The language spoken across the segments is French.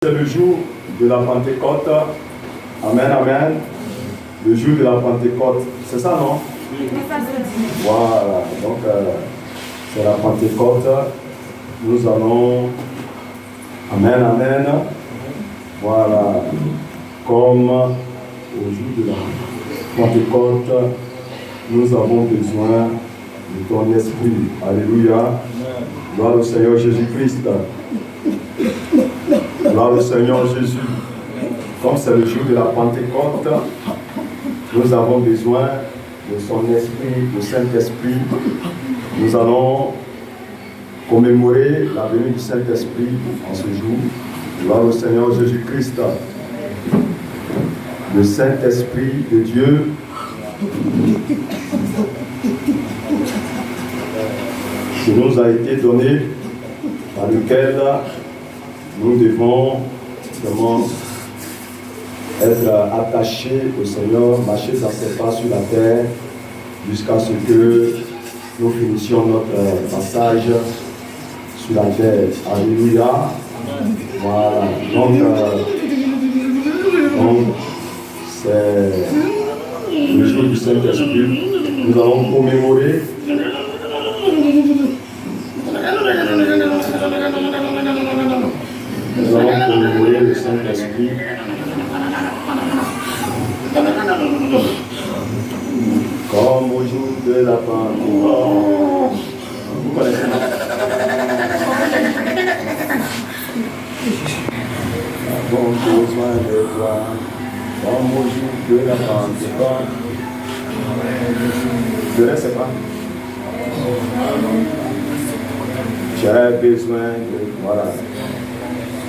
C'est le jour de la Pentecôte. Amen, amen. Le jour de la Pentecôte. C'est ça, non? Voilà. Donc, c'est la Pentecôte. Nous allons... Amen, amen. Voilà. Comme au jour de la Pentecôte, nous avons besoin de ton esprit. Alléluia. Gloire au Seigneur Jésus-Christ. Gloire au Seigneur Jésus. Comme c'est le jour de la Pentecôte, nous avons besoin de son esprit, du Saint-Esprit. Nous allons commémorer la venue du Saint-Esprit en ce jour. Gloire au Seigneur Jésus-Christ. Le Saint-Esprit de Dieu qui nous a été donné, par lequel nous devons vraiment être attachés au Seigneur, marcher dans ses pas sur la terre, jusqu'à ce que nous finissions notre passage sur la terre. Alléluia. Voilà. Donc c'est le jour du Saint-Esprit. Nous allons commémorer le Saint-Esprit. Comme au jour de la Pentecôte. Vous connaissez ça? Avons besoin de toi. Comme au jour de la Pentecôte. Je ne sais pas. J'ai besoin de toi.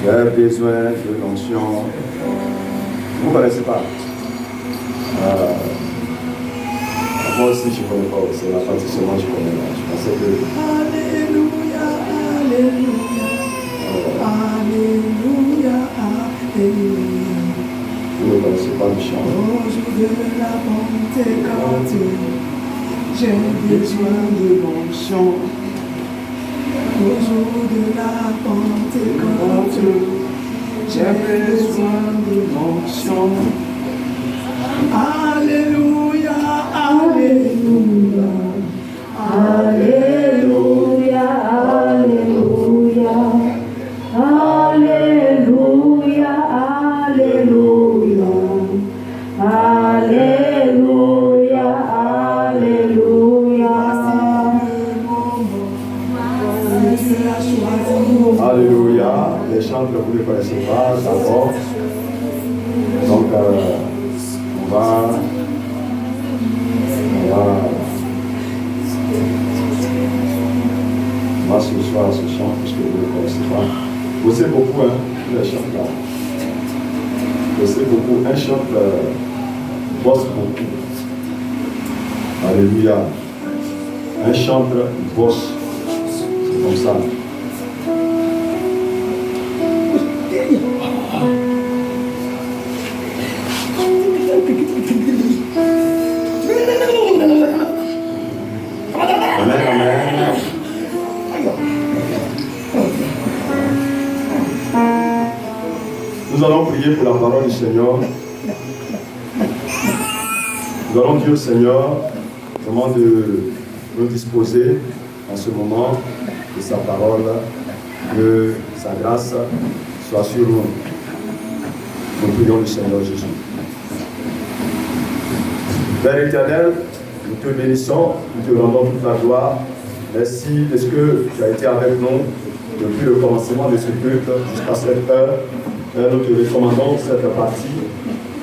J'ai besoin de l'onction. Vous ne connaissez pas? Moi aussi je ne connais pas, c'est la partie seulement que je connais là. Je pensais que... Alléluia, Alléluia, Alléluia, Alléluia. Vous ne connaissez pas le chant. Au jour de la Pentecôte, j'ai besoin de l'onction. Au jour de la Pentecôte, j'ai besoin de l'onction. Alléluia, Alléluia, Alléluia, Alléluia, Alléluia, Alléluia, Alléluia, Alléluia. Alléluia. Les chants que vous ne connaissez pas, d'abord. Donc, on va ce soir ce chant, puisque vous ne connaissez pas. Vous savez beaucoup, hein, les chants là. Vous savez beaucoup, un chant bosse beaucoup. Alléluia. Un chanteur bosse. C'est comme ça. Amen, amen. Nous allons prier pour la parole du Seigneur. Nous allons dire au Seigneur vraiment de nous disposer en ce moment de sa parole, que sa grâce soit sur nous. Nous prions le Seigneur Jésus. Père éternel, nous te bénissons, nous te rendons toute la gloire. Merci parce que tu as été avec nous depuis le commencement de ce culte jusqu'à cette heure. Nous te recommandons cette partie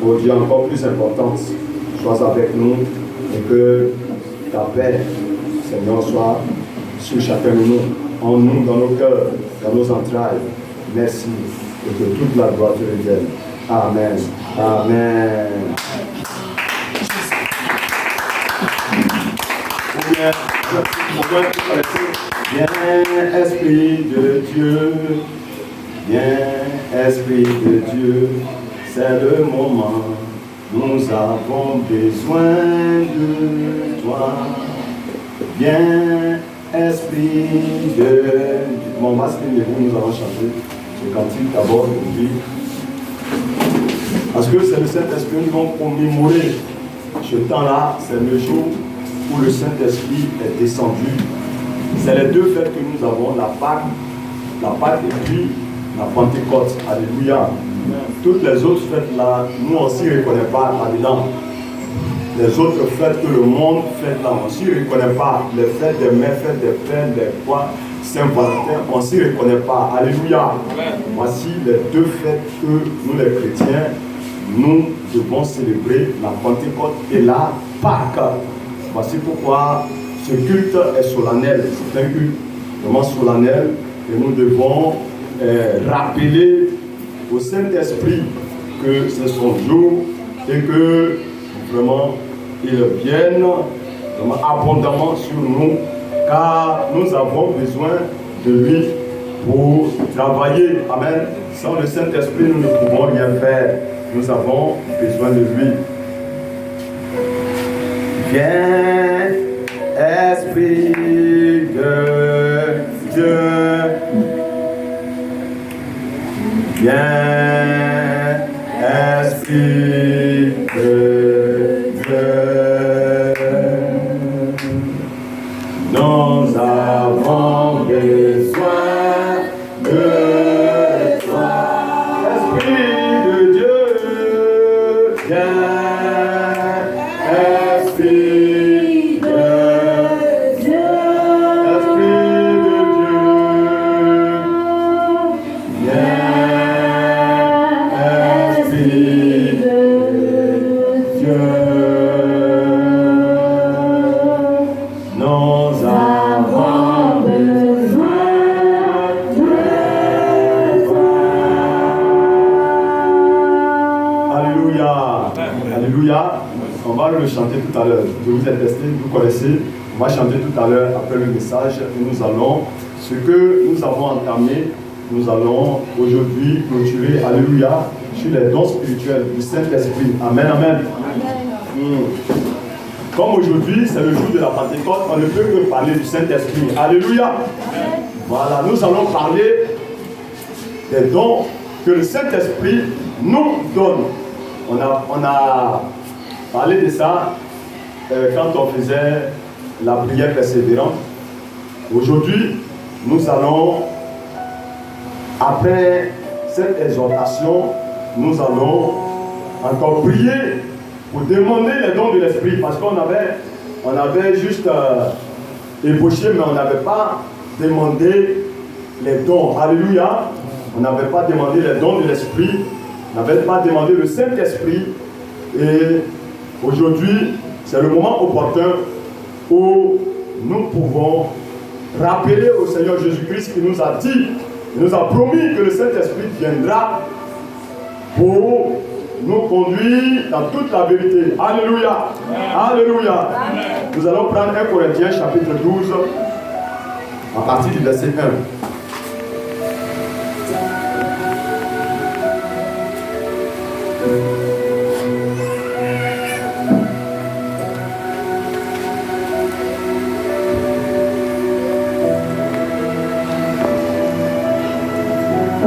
pour dire encore plus importante. Sois avec nous et que ta paix, Seigneur, soit sur chacun de nous, en nous, dans nos cœurs, dans nos entrailles. Merci et que toute la gloire te revienne. Amen. Amen. Viens, Esprit de Dieu, viens, Esprit de Dieu, c'est le moment, nous avons besoin de toi. Viens, Esprit de Dieu. Mon masque et vous, nous allons chanter. ce cantique d'abord aujourd'hui. Parce que c'est le Saint-Esprit qui va commémorer ce temps-là, c'est le jour où le Saint-Esprit est descendu. C'est les deux fêtes que nous avons, la Pâque et puis la Pentecôte. Alléluia. Toutes les autres fêtes-là, nous on ne s'y reconnaît pas là-dedans. Les autres fêtes que le monde fait là, on ne s'y reconnaît pas. Les fêtes des mères, fêtes des pères, des quoi, Saint-Valentin, on ne s'y reconnaît pas. Alléluia. Voici les deux fêtes que nous les chrétiens, nous devons célébrer, la Pentecôte et la Pâque. Voici pourquoi ce culte est solennel. C'est un culte vraiment solennel et nous devons rappeler au Saint-Esprit que c'est son jour et que vraiment il vienne vraiment abondamment sur nous car nous avons besoin de lui pour travailler. Amen. Sans le Saint-Esprit, nous ne pouvons rien faire. Nous avons besoin de lui. Viens, Esprit de Dieu. Viens, Esprit de Dieu. Nous avons besoin de toi. Esprit de Dieu. Viens. Chanter tout à l'heure. Je vous ai testé, vous connaissez. On va chanter tout à l'heure après le message et nous allons, ce que nous avons entamé, nous allons aujourd'hui clôturer, alléluia, sur les dons spirituels du Saint-Esprit. Amen, amen. Comme aujourd'hui, c'est le jour de la Pentecôte, on ne peut que parler du Saint-Esprit. Alléluia. Voilà, nous allons parler des dons que le Saint-Esprit nous donne. On a parler de ça quand on faisait la prière persévérante. Aujourd'hui, nous allons, après cette exhortation, nous allons encore prier pour demander les dons de l'Esprit, parce qu'on avait juste ébauché, mais on n'avait pas demandé les dons. Alléluia. On n'avait pas demandé les dons de l'Esprit, on n'avait pas demandé le Saint-Esprit. Et aujourd'hui, c'est le moment opportun où nous pouvons rappeler au Seigneur Jésus-Christ qui nous a dit, il nous a promis que le Saint-Esprit viendra pour nous conduire dans toute la vérité. Alléluia. Alléluia. Nous allons prendre 1 Corinthiens chapitre 12 à partir du verset 1.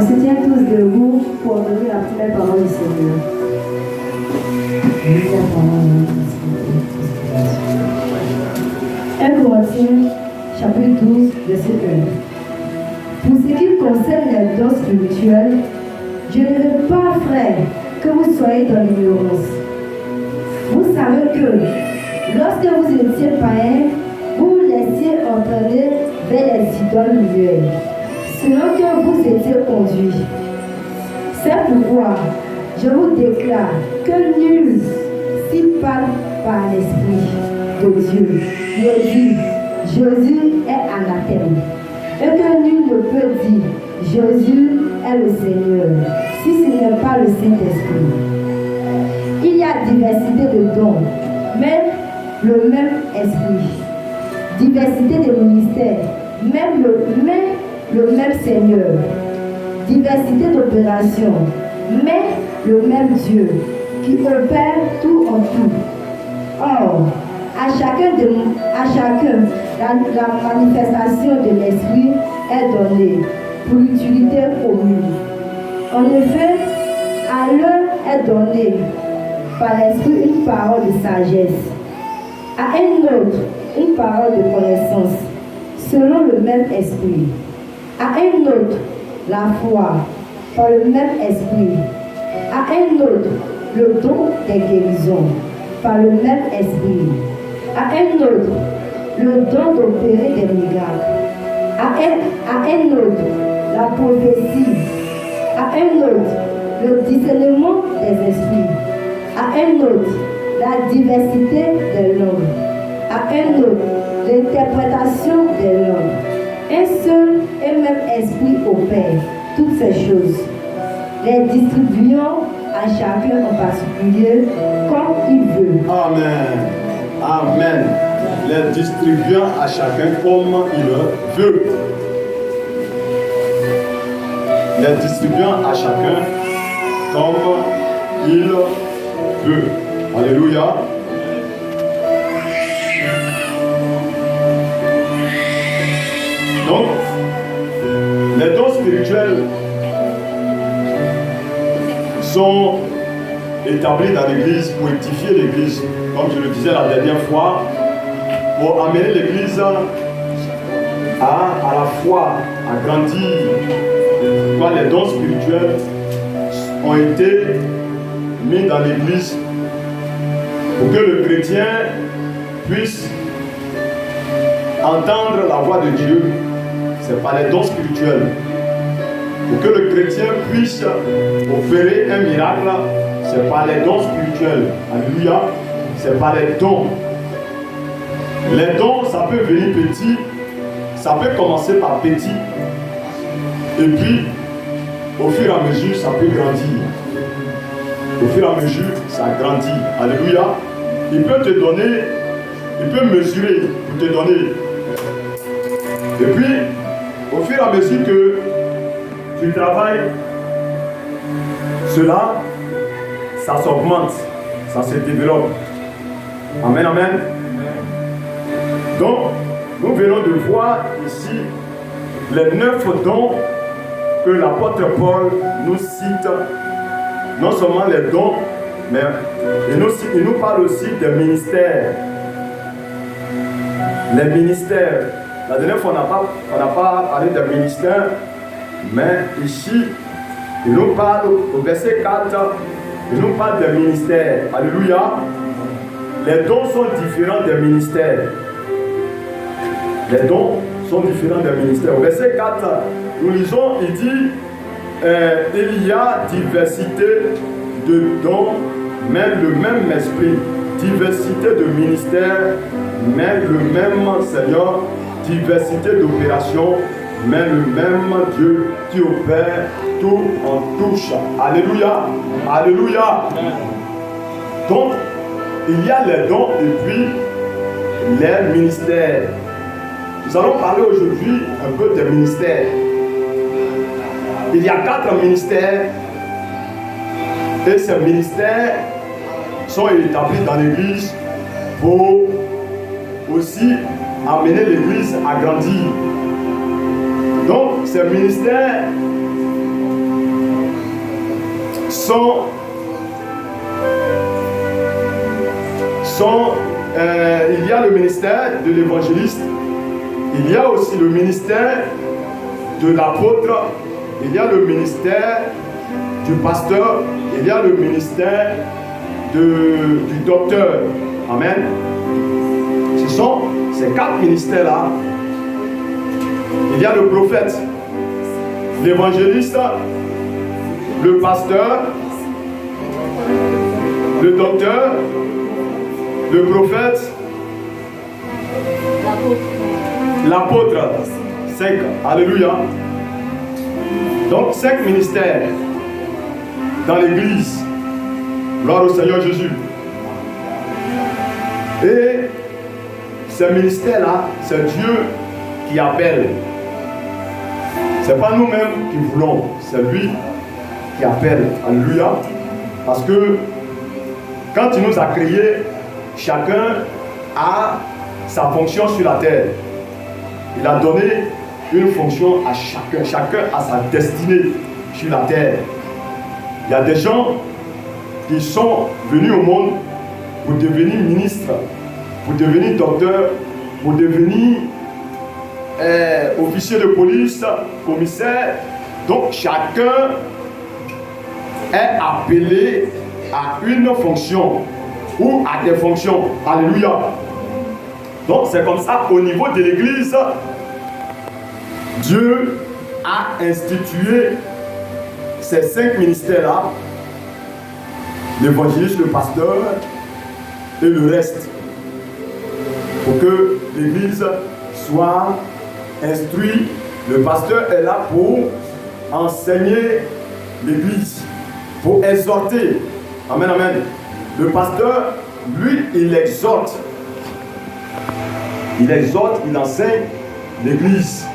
On se tient tous debout pour donner la première parole du Seigneur. Un Corinthiens, chapitre 12, verset 1. Pour ce qui concerne les dons spirituels, je ne veux pas, frère, que vous soyez dans l'ignorance. Vous savez que, lorsque vous étiez païens, vous vous laissiez entraîner vers les idoles muelles, selon que vous étiez conduits. C'est pourquoi je vous déclare que nul, s'il parle par l'Esprit de Dieu, ne dit Jésus est anathème, et que nul ne peut dire Jésus est le Seigneur, si ce n'est pas le Saint-Esprit. Il y a diversité de dons, mais le même Esprit. Diversité de ministères, même le même Seigneur. Diversité d'opérations, mais le même Dieu qui opère tout en tout. Or, à chacun la manifestation de l'Esprit est donnée pour l'utilité commune. En effet, à l'un est donné par l'Esprit une parole de sagesse, à un autre une parole de connaissance, selon le même Esprit, à un autre la foi, par le même Esprit, à un autre le don des guérisons, par le même Esprit, à un autre le don d'opérer des miracles, à un autre la prophétie, à un autre le discernement des esprits, à un autre la diversité des langues, à un autre l'interprétation des langues. Un seul et même esprit opère toutes ces choses, les distribuant à chacun en particulier comme il veut. Amen. Amen. Les distribuant à chacun comme il veut. Les distribuant à chacun comme il veut. Alléluia. Donc, les dons spirituels sont établis dans l'Église pour édifier l'Église, comme je le disais la dernière fois, pour amener l'Église à la foi, à grandir. Quand les dons spirituels ont été mis dans l'Église pour que le chrétien puisse entendre la voix de Dieu. C'est par les dons spirituels. Pour que le chrétien puisse opérer un miracle, c'est par les dons spirituels. Alléluia. C'est par les dons. Les dons, ça peut venir petit, ça peut commencer par petit, et puis au fur et à mesure, ça peut grandir. Au fur et à mesure, ça grandit. Alléluia. Il peut te donner, il peut mesurer pour te donner. Et puis, au fur et à mesure que tu travailles, cela, ça s'augmente, ça se développe. Amen, amen. Donc, nous venons de voir ici les 9 dons que l'apôtre Paul nous cite. Non seulement les dons, mais il nous parle aussi des ministères. Les ministères. La dernière fois, on n'a pas parlé des ministères, mais ici, il nous parle, au verset 4, il nous parle des ministères. Alléluia. Les dons sont différents des ministères. Les dons sont différents des ministères. Au verset 4, nous lisons, il dit, il y a diversité de dons, mais le même esprit. Diversité de ministères, mais le même Seigneur. Diversité d'opérations, mais le même Dieu qui opère tout en touche. Alléluia. Alléluia. Donc, il y a les dons et puis les ministères. Nous allons parler aujourd'hui un peu des ministères. Il y a 4 ministères et ces ministères sont établis dans l'Église pour aussi amener l'Église à grandir. Donc, ces ministères sont il y a le ministère de l'évangéliste, il y a aussi le ministère de l'apôtre, il y a le ministère du pasteur, il y a le ministère du docteur. Amen. Ce sont ces 4 ministères-là. Il y a le prophète, l'évangéliste, le pasteur, le docteur, le prophète, l'apôtre. 5. Alléluia. Donc 5 ministères dans l'Église. Gloire au Seigneur Jésus. Et ces ministères-là, c'est Dieu qui appelle. Ce n'est pas nous-mêmes qui voulons, c'est lui qui appelle. Alléluia. Parce que quand il nous a créés, chacun a sa fonction sur la terre. Il a donné une fonction à chacun. Chacun a sa destinée sur la terre. Il y a des gens qui sont venus au monde pour devenir ministre, pour devenir docteur, pour devenir officier de police, commissaire. Donc chacun est appelé à une fonction ou à des fonctions. Alléluia. Donc c'est comme ça au niveau de l'église, Dieu a institué ces 5 ministères-là, l'évangéliste, le pasteur et le reste, pour que l'église soit instruite. Le pasteur est là pour enseigner l'église, pour exhorter. Amen, amen. Le pasteur, lui, il exhorte. Il exhorte, il enseigne l'église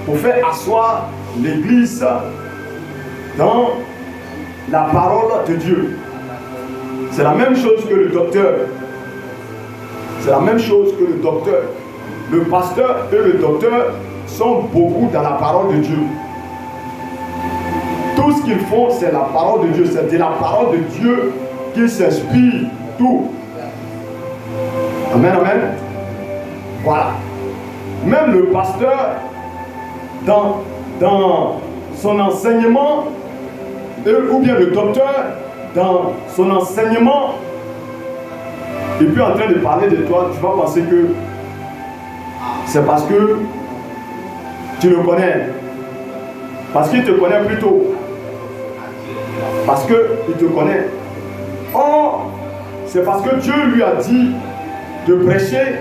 pour faire asseoir l'église dans la parole de Dieu. C'est la même chose que le docteur. C'est la même chose que le docteur. Le pasteur et le docteur sont beaucoup dans la parole de Dieu. Tout ce qu'ils font, c'est la parole de Dieu. C'est de la parole de Dieu qu'ils s'inspirent tout. Amen, amen. Voilà. Même le pasteur, dans son enseignement, ou bien le docteur, dans son enseignement, et puis en train de parler de toi, tu vas penser que c'est parce que tu le connais. Parce qu'il te connaît plutôt. Parce qu'il te connaît. Or, c'est parce que Dieu lui a dit de prêcher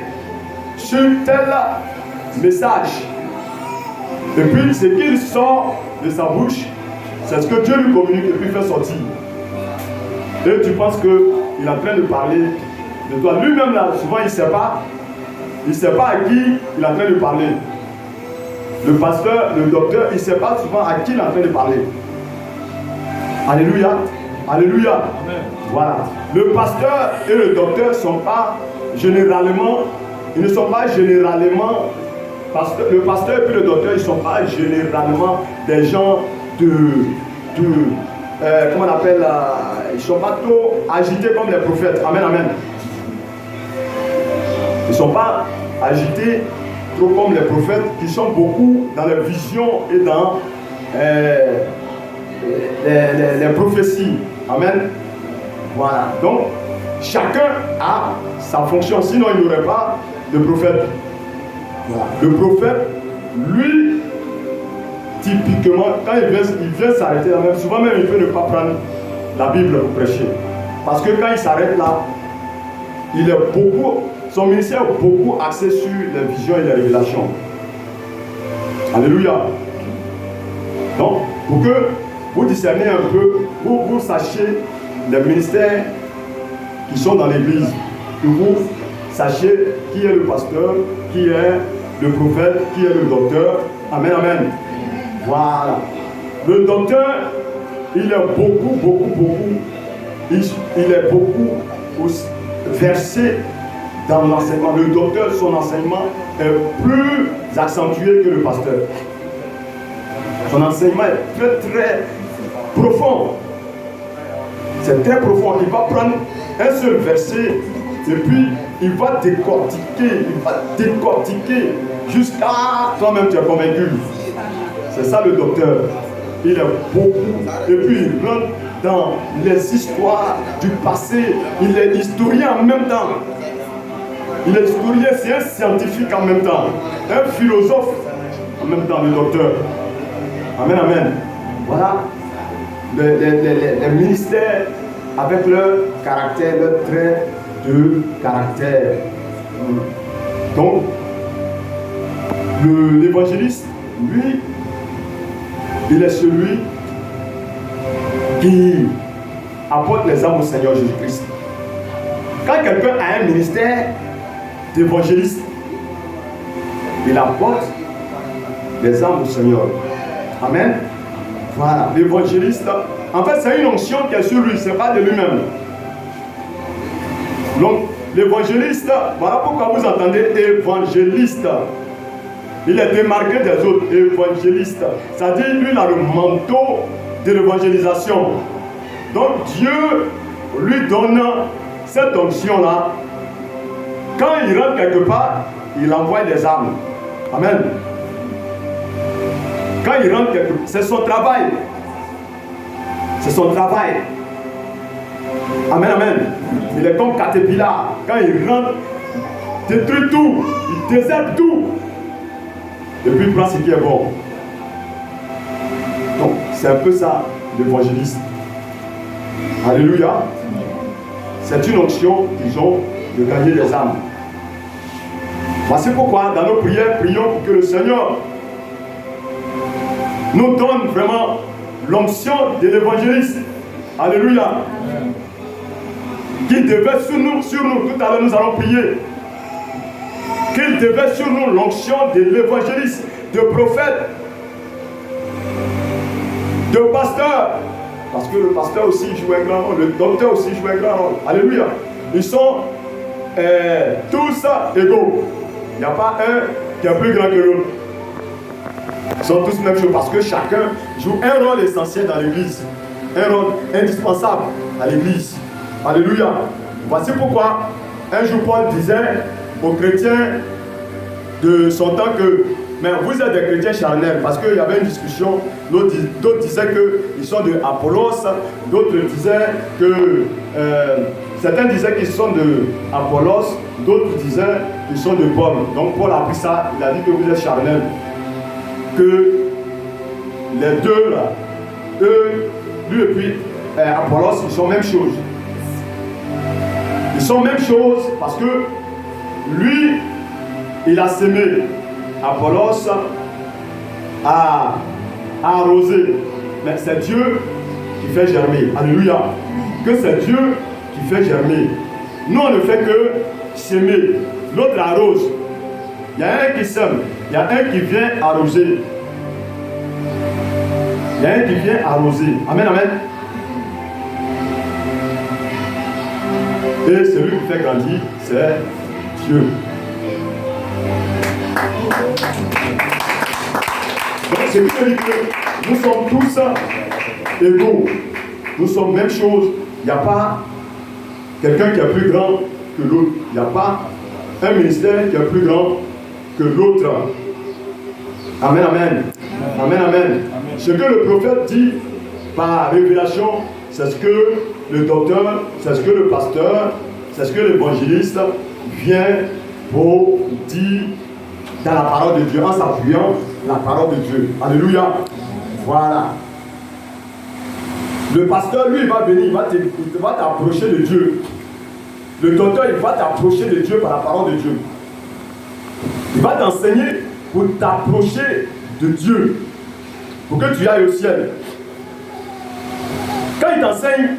sur tel message. Et puis, ce qu'il sort de sa bouche, c'est ce que Dieu lui communique et puis fait sortir. Et tu penses qu'il est en train de parler de toi. Lui-même, là, souvent, il ne sait pas à qui il est en train de parler. Le pasteur, le docteur, il ne sait pas souvent à qui il est en train de parler. Alléluia. Alléluia. Amen. Voilà. Le pasteur et le docteur ne sont pas généralement, ils ne sont pas généralement, le pasteur et puis le docteur, ils ne sont pas généralement des gens comment on appelle, ils ne sont pas trop agités comme les prophètes. Amen, amen. Ils ne sont pas agités trop comme les prophètes, qui sont beaucoup dans les visions et dans les prophéties. Amen. Voilà. Donc, chacun a sa fonction, sinon il n'y aurait pas de prophète. Voilà. Le prophète, lui, typiquement, quand il vient s'arrêter là même, souvent même il peut ne pas prendre la Bible pour prêcher. Parce que quand il s'arrête là, il est beaucoup, son ministère est beaucoup axé sur les visions et les révélations. Alléluia. Donc, pour que vous discernez un peu, vous sachiez les ministères qui sont dans l'église, que vous sachiez qui est le pasteur, qui est le prophète, qui est le docteur. Amen, amen. Voilà. Le docteur, il est beaucoup, il est beaucoup versé dans l'enseignement. Le docteur, son enseignement est plus accentué que le pasteur. Son enseignement est très profond. C'est très profond. Il va prendre un seul verset et puis il va décortiquer jusqu'à toi-même tu es convaincu. C'est ça le docteur. Il est beaucoup. Et puis il rentre dans les histoires du passé. Il est historien en même temps. Il est historien, c'est un scientifique en même temps. Un philosophe en même temps, le docteur. Amen, amen. Voilà les ministères avec leur caractère, leur trait de caractère. Donc, l'évangéliste, lui, il est celui qui apporte les âmes au Seigneur Jésus-Christ. Quand quelqu'un a un ministère d'évangéliste, il apporte les âmes au Seigneur. Amen. Voilà, l'évangéliste, en fait, c'est une onction qui est sur lui, ce n'est pas de lui-même. Donc, l'évangéliste, voilà pourquoi vous entendez évangéliste. Il est démarqué des autres évangélistes. C'est-à-dire, lui, il a le manteau de l'évangélisation. Donc, Dieu lui donne cette onction-là. Quand il rentre quelque part, il envoie des armes. Amen. Quand il rentre quelque part, c'est son travail. C'est son travail. Amen, amen. Il est comme Caterpillar. Quand il rentre, il détruit tout. Il désherbe tout. Et puis il prend ce qui est bon. Donc, c'est un peu ça, l'évangéliste. Alléluia. C'est une onction qu'ils ont de gagner des âmes. Voici pourquoi, dans nos prières, prions pour que le Seigneur nous donne vraiment l'onction de l'évangéliste. Alléluia. Qu'il déverse sur nous, tout à l'heure nous allons prier. Qu'il déverse sur nous l'onction de l'évangéliste, de prophète, de pasteur. Parce que le pasteur aussi joue un grand rôle, le docteur aussi joue un grand rôle. Alléluia. Ils sont tous égaux. Il n'y a pas un qui est plus grand que l'autre. Ils sont tous même chose parce que chacun joue un rôle essentiel dans l'église. Un rôle indispensable à l'église. Alléluia. Voici pourquoi un jour Paul disait aux chrétiens de son temps que mais vous êtes des chrétiens charnels, parce qu'il y avait une discussion, d'autres disaient qu'ils sont de Apollos, d'autres disaient que certains disaient qu'ils sont de Apollos, d'autres disaient qu'ils sont de Paul. Donc Paul a pris ça, il a dit que vous êtes charnels, que les deux là, eux, lui et puis Apollos, ils sont même chose. Ils sont même chose parce que lui, il a sémé. Apollos a arrosé. Mais c'est Dieu qui fait germer. Alléluia. Que c'est Dieu qui fait germer. Nous, on ne fait que s'aimer. L'autre arrose. Il y a un qui sème. Il y a un qui vient arroser. Il y a un qui vient arroser. Amen, amen. Et celui qui fait grandir, c'est Dieu. Donc, ce qui veut dire que nous sommes tous égaux. Nous sommes même chose. Il n'y a pas quelqu'un qui est plus grand que l'autre. Il n'y a pas un ministère qui est plus grand que l'autre. Amen, amen. Amen, amen. Ce que le prophète dit par révélation, c'est ce que le docteur, c'est ce que le pasteur, c'est ce que l'évangéliste vient pour dire dans la parole de Dieu, en s'appuyant la parole de Dieu. Alléluia. Voilà. Le pasteur, lui, il va venir, il va t'approcher de Dieu. Le docteur, il va t'approcher de Dieu par la parole de Dieu. Il va t'enseigner pour t'approcher de Dieu, pour que tu ailles au ciel. Quand il t'enseigne,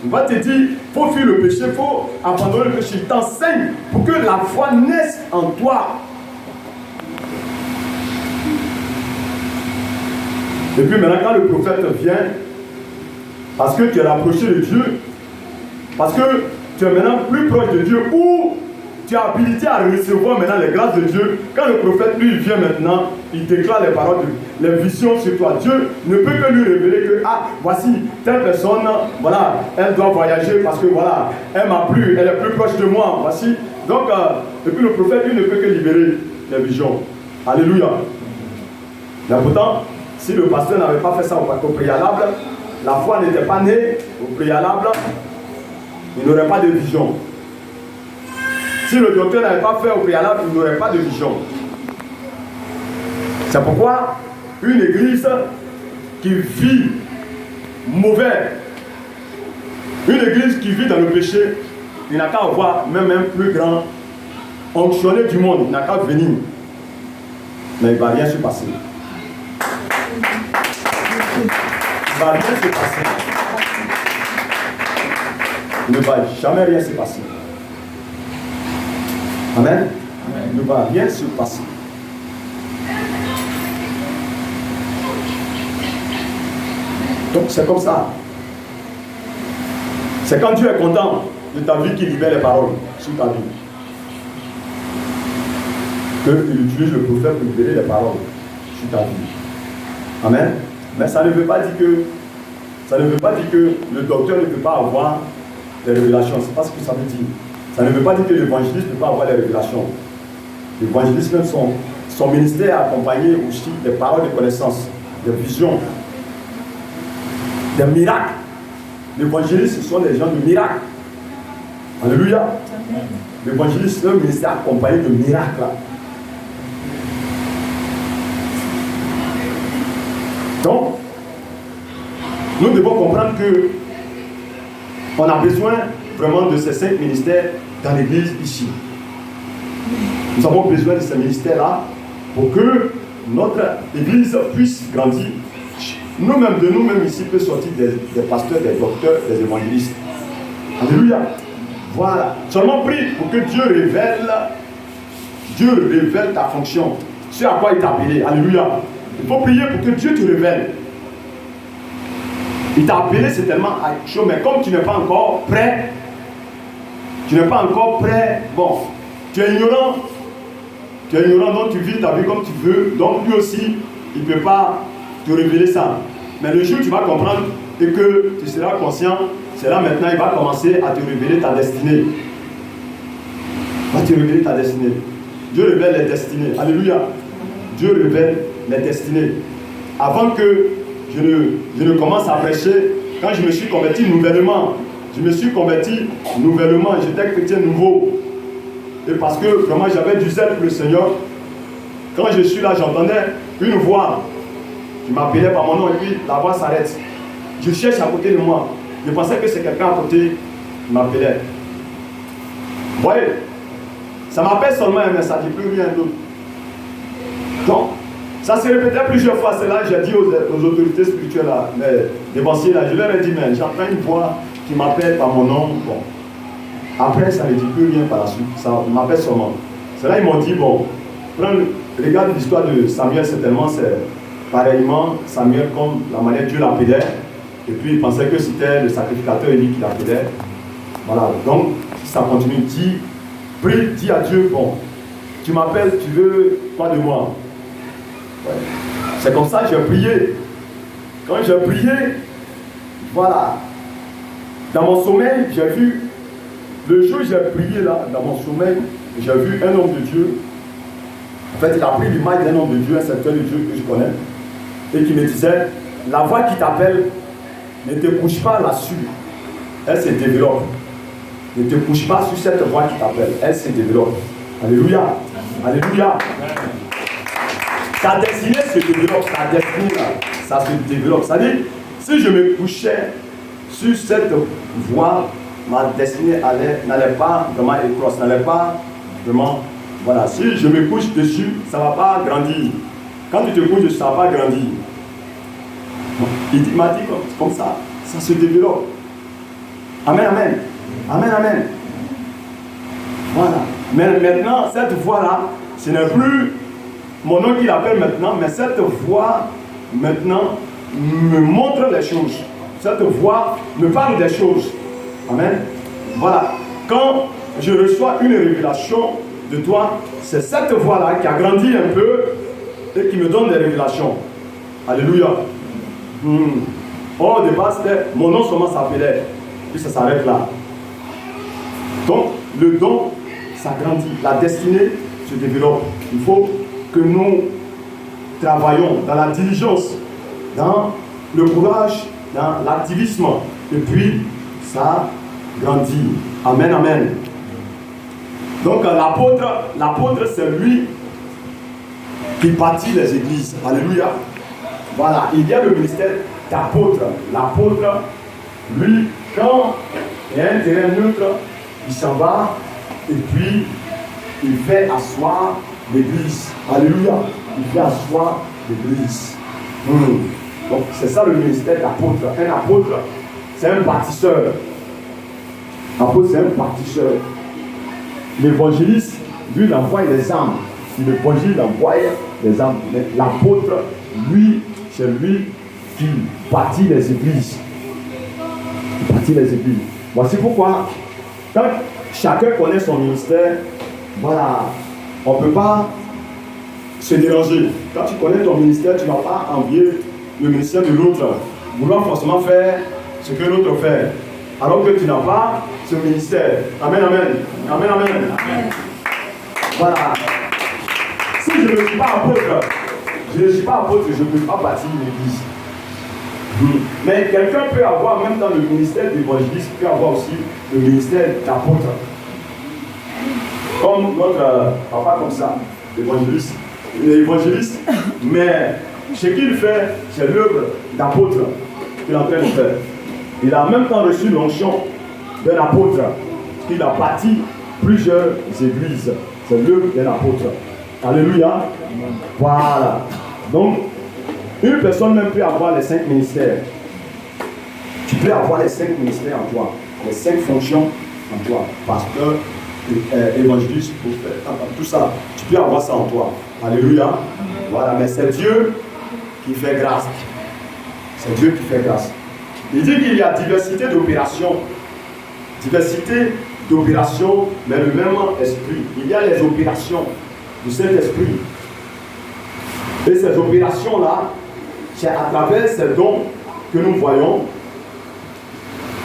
il va te dire, il faut fuir le péché, il faut abandonner le péché. Il t'enseigne pour que la foi naisse en toi. Et puis maintenant, quand le prophète vient, parce que tu es rapproché de Dieu, parce que tu es maintenant plus proche de Dieu, ou tu as habilité à recevoir maintenant les grâces de Dieu, quand le prophète lui vient maintenant, il déclare les paroles, les visions sur toi. Dieu ne peut que lui révéler que, ah, voici, telle personne, voilà, elle doit voyager parce que voilà, elle m'a plu, elle est plus proche de moi, voici. Donc, et puis le prophète, lui, ne peut que libérer les visions. Alléluia. Mais pourtant, si le pasteur n'avait pas fait ça au préalable, la foi n'était pas née au préalable, il n'aurait pas de vision. Si le docteur n'avait pas fait au préalable, il n'aurait pas de vision. C'est pourquoi une église qui vit mauvais, une église qui vit dans le péché, il n'a qu'à avoir même un plus grand onctionné du monde, il n'a qu'à venir. Mais il ne va rien se passer. Il ne va rien se passer. Il ne va jamais rien se passer. Amen. Il ne va rien se passer. Donc c'est comme ça. C'est quand Dieu est content de ta vie qu'il libère les paroles sur ta vie. qu'il utilise le prophète pour libérer les paroles sur ta vie. Amen. Mais ça ne veut pas dire que le docteur ne peut pas avoir des révélations. C'est pas ce que ça veut dire. Ça ne veut pas dire que l'évangéliste ne peut pas avoir des révélations. L'évangéliste, même son ministère est accompagné aussi des paroles de connaissance, des visions, des miracles. L'évangéliste, ce sont des gens de miracles. Alléluia. L'évangéliste, c'est un ministère accompagné de miracles. Donc, nous devons comprendre que on a besoin vraiment de ces 5 ministères dans l'église ici. Nous avons besoin de ces ministères-là pour que notre église puisse grandir. Nous-mêmes, de nous-mêmes ici, peut sortir des pasteurs, des docteurs, des évangélistes. Alléluia. Voilà. Seulement prie pour que Dieu révèle ta fonction. Ce à quoi il t'a appelé. Alléluia. Il faut prier pour que Dieu te révèle. Il t'a appelé, c'est tellement chaud, mais comme tu n'es pas encore prêt, bon, tu es ignorant, donc tu vis ta vie comme tu veux, donc lui aussi, il ne peut pas te révéler ça. Mais le jour où tu vas comprendre et que tu seras conscient, c'est là maintenant, il va commencer à te révéler ta destinée. Il va te révéler ta destinée. Dieu révèle les destinées. Alléluia. Dieu révèle les destinées. Avant que je ne commence à prêcher, quand je me suis converti nouvellement, j'étais chrétien nouveau. Et parce que vraiment j'avais du zèle pour le Seigneur, quand je suis là, j'entendais une voix qui m'appelait par mon nom et puis la voix s'arrête. Je cherche à côté de moi. Je pensais que c'est quelqu'un à côté qui m'appelait. Vous voyez, ça m'appelle seulement, mais ça ne dit plus rien d'autre. Donc, ça se répétait plusieurs fois. C'est là que j'ai dit aux autorités spirituelles, là, les dévanciers, là, je leur ai dit, mais j'entends une voix qui m'appelle par mon nom. Bon. Après, ça ne dit plus rien par la suite. Ça m'appelle seulement. C'est là qu'ils m'ont dit, bon, regarde l'histoire de Samuel, certainement, c'est pareillement Samuel comme la manière Dieu l'appelait. Et puis, il pensait que c'était le sacrificateur Élie qui l'appelait. Voilà. Donc, si ça continue, dis à Dieu, bon, tu m'appelles, tu veux quoi de moi? Ouais. C'est comme ça que j'ai prié. Quand j'ai prié, voilà. Dans mon sommeil, j'ai vu, le jour où j'ai prié là, dans mon sommeil, j'ai vu un homme de Dieu. En fait, il a pris l'image d'un homme de Dieu, un serviteur de Dieu que je connais, et qui me disait, la voix qui t'appelle, ne te couche pas là-dessus. Elle se développe. Ne te couche pas sur cette voix qui t'appelle. Elle se développe. Alléluia. Alléluia. Ta destinée se développe. Ta destinée, là, ça se développe. Ça dit, si je me couchais sur cette voie, ma destinée n'allait pas vraiment éclore, n'allait pas vraiment. Voilà, si je me couche dessus, ça ne va pas grandir. Quand tu te couches dessus, ça ne va pas grandir. Il m'a dit comme ça, ça se développe. Amen, amen. Amen, amen. Voilà. Mais maintenant, cette voix-là, ce n'est plus mon nom qui l'appelle maintenant, mais cette voix, maintenant, me montre les choses. Cette voix me parle des choses. Amen. Voilà. Quand je reçois une révélation de toi, c'est cette voix-là qui a grandi un peu et qui me donne des révélations. Alléluia. Au départ, c'était mon nom seulement s'appelait. Puis ça s'arrête là. Donc, le don, ça grandit. La destinée se développe. Il faut que nous travaillons dans la diligence, dans le courage, dans l'activisme. Et puis, ça grandit. Amen, amen. Donc, l'apôtre, c'est lui qui bâtit les églises. Alléluia. Voilà, il y a le ministère d'apôtre. L'apôtre, lui, quand il y a un terrain neutre, il s'en va et puis il fait asseoir l'église. Alléluia. Il fait asseoir l'église. Donc c'est ça le ministère d'apôtre. Un apôtre, c'est un bâtisseur. L'apôtre, c'est un bâtisseur. L'évangéliste, lui, il envoie les âmes. L'évangile envoie les âmes. Mais l'apôtre, lui, c'est lui qui bâtit les églises. Il bâtit les églises. Voici pourquoi, quand chacun connaît son ministère, voilà, on ne peut pas se déranger. Quand tu connais ton ministère, tu ne vas pas envier le ministère de l'autre, vouloir forcément faire ce que l'autre fait, alors que tu n'as pas ce ministère. Amen, amen. Amen, amen. Amen. Voilà. Si je ne suis pas apôtre, je ne peux pas bâtir une église. Mais quelqu'un peut avoir, même dans le ministère d'évangéliste, peut avoir aussi le ministère d'apôtre. Comme notre papa comme ça, l'évangéliste. Il est évangéliste, mais ce qu'il fait, c'est l'œuvre d'apôtre qu'il est en train de faire. Il a en même temps reçu l'onction d'un apôtre, qu'il a bâti plusieurs églises. C'est l'œuvre d'un apôtre. Alléluia. Voilà. Donc, une personne même peut avoir les 5 ministères. Tu peux avoir les 5 ministères en toi, les 5 fonctions en toi. Pasteur, évangéliste, prophète, tout ça. Tu peux avoir ça en toi. Alléluia. Voilà, mais c'est Dieu qui fait grâce. C'est Dieu qui fait grâce. Il dit qu'il y a diversité d'opérations. Diversité d'opérations, mais le même esprit. Il y a les opérations du Saint-Esprit. Et ces opérations-là, c'est à travers ces dons que nous voyons.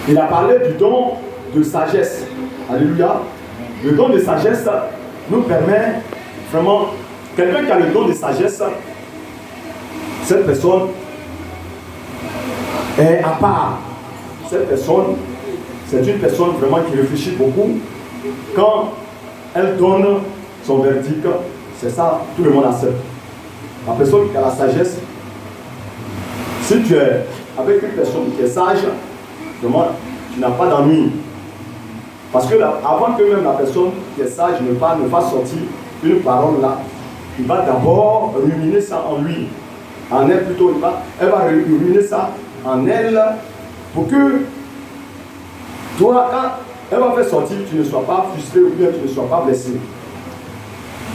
Il a parlé du don de sagesse. Alléluia. Le don de sagesse nous permet vraiment, quelqu'un qui a le don de sagesse, cette personne est à part. Cette personne, c'est une personne vraiment qui réfléchit beaucoup. Quand elle donne son verdict, c'est ça, tout le monde accepte. La personne qui a la sagesse, si tu es avec une personne qui est sage, vraiment, tu n'as pas d'ennui. Parce que avant que même la personne qui est sage ne fasse sortir une parole là, il va d'abord ruminer ça en lui. En elle plutôt, elle va ruminer ça en elle pour que toi, quand elle va faire sortir, tu ne sois pas frustré ou bien tu ne sois pas blessé.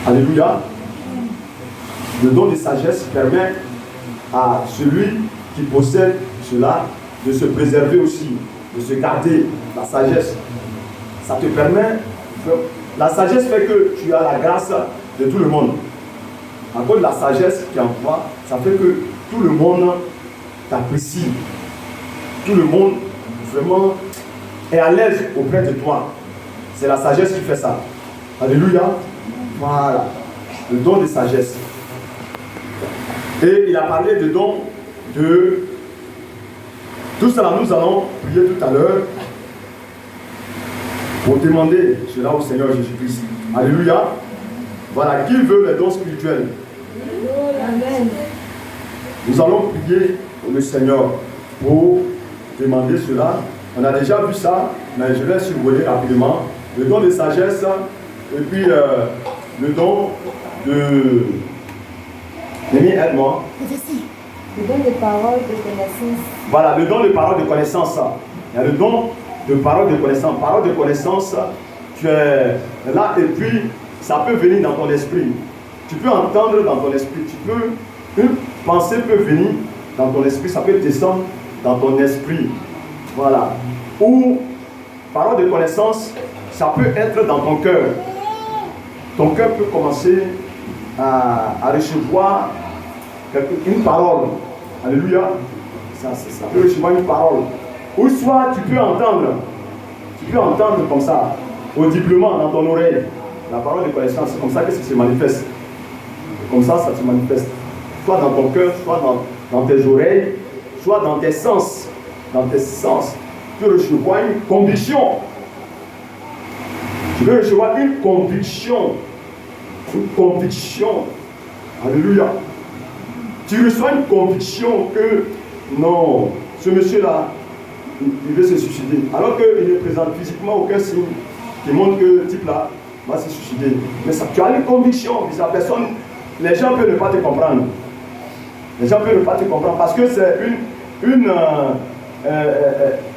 Alléluia. Le don de sagesse permet à celui qui possède cela de se préserver aussi, de se garder la sagesse. Ça te permet, la sagesse fait que tu as la grâce de tout le monde. À cause de la sagesse qui est en toi, ça fait que tout le monde t'apprécie. Tout le monde vraiment est à l'aise auprès de toi. C'est la sagesse qui fait ça. Alléluia. Voilà. Le don de sagesse. Et il a parlé de don de... Tout cela, nous allons prier tout à l'heure pour demander cela au Seigneur Jésus-Christ. Alléluia. Voilà. Qui veut les dons spirituels? Amen. Nous allons prier le Seigneur pour demander cela. On a déjà vu ça, mais je vais survoler rapidement. Le don de sagesse et puis le don de... Némi, aide-moi. Le don de parole de connaissance. Voilà, le don de parole de connaissance. Il y a le don de parole de connaissance. Parole de connaissance, tu es là et puis ça peut venir dans ton esprit. Tu peux entendre dans ton esprit. Une pensée peut venir dans ton esprit, ça peut descendre dans ton esprit. Voilà. Ou parole de connaissance, ça peut être dans ton cœur. Ton cœur peut commencer à recevoir une parole. Alléluia. Ça peut recevoir une parole. Ou soit tu peux entendre comme ça, audiblement dans ton oreille. La parole de connaissance, c'est comme ça que ça se manifeste. Comme ça se manifeste. Soit dans ton cœur, soit dans tes oreilles, soit dans tes sens. Dans tes sens. Tu reçois une conviction. Tu veux recevoir une conviction. Une conviction. Alléluia. Tu reçois une conviction que non, ce monsieur-là, il veut se suicider. Alors qu'il ne présente physiquement aucun signe qui montre que ce type-là va se suicider. Mais ça, tu as une conviction. La personne, les gens peuvent ne pas te comprendre. Les gens peuvent ne pas te comprendre parce que c'est une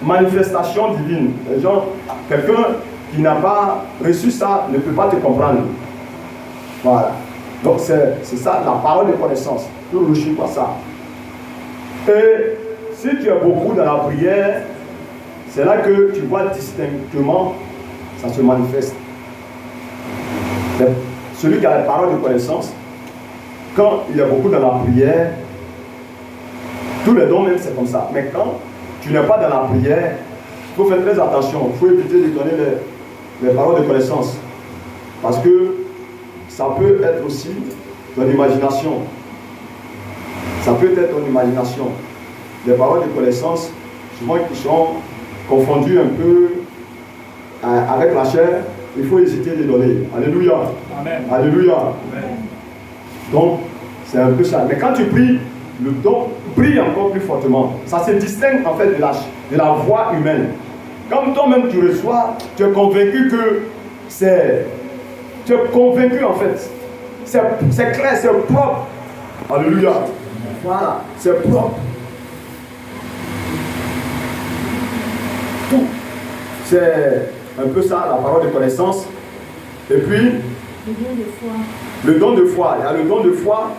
manifestation divine. Les gens, quelqu'un qui n'a pas reçu ça ne peut pas te comprendre. Voilà. Donc c'est ça, la parole de connaissance. Ne reçois pas ça. Et si tu es beaucoup dans la prière, c'est là que tu vois distinctement, ça se manifeste. Celui qui a la parole de connaissance, quand il y a beaucoup dans la prière, tous les dons même c'est comme ça. Mais quand tu n'es pas dans la prière, il faut faire très attention. Il faut éviter de donner les paroles de connaissance. Parce que ça peut être aussi ton imagination. Ça peut être ton imagination. Les paroles de connaissance, souvent qui sont confondues un peu avec la chair, il faut hésiter de les donner. Alléluia. Amen. Alléluia. Amen. Donc, c'est un peu ça. Mais quand tu pries, le don brille encore plus fortement. Ça se distingue en fait de la voix humaine. Comme toi-même tu reçois, tu es convaincu que c'est... Tu es convaincu en fait. C'est clair, c'est propre. Alléluia. Voilà, c'est propre. Tout. C'est un peu ça, la parole de connaissance. Et puis, le don de foi. Il y a le don de foi.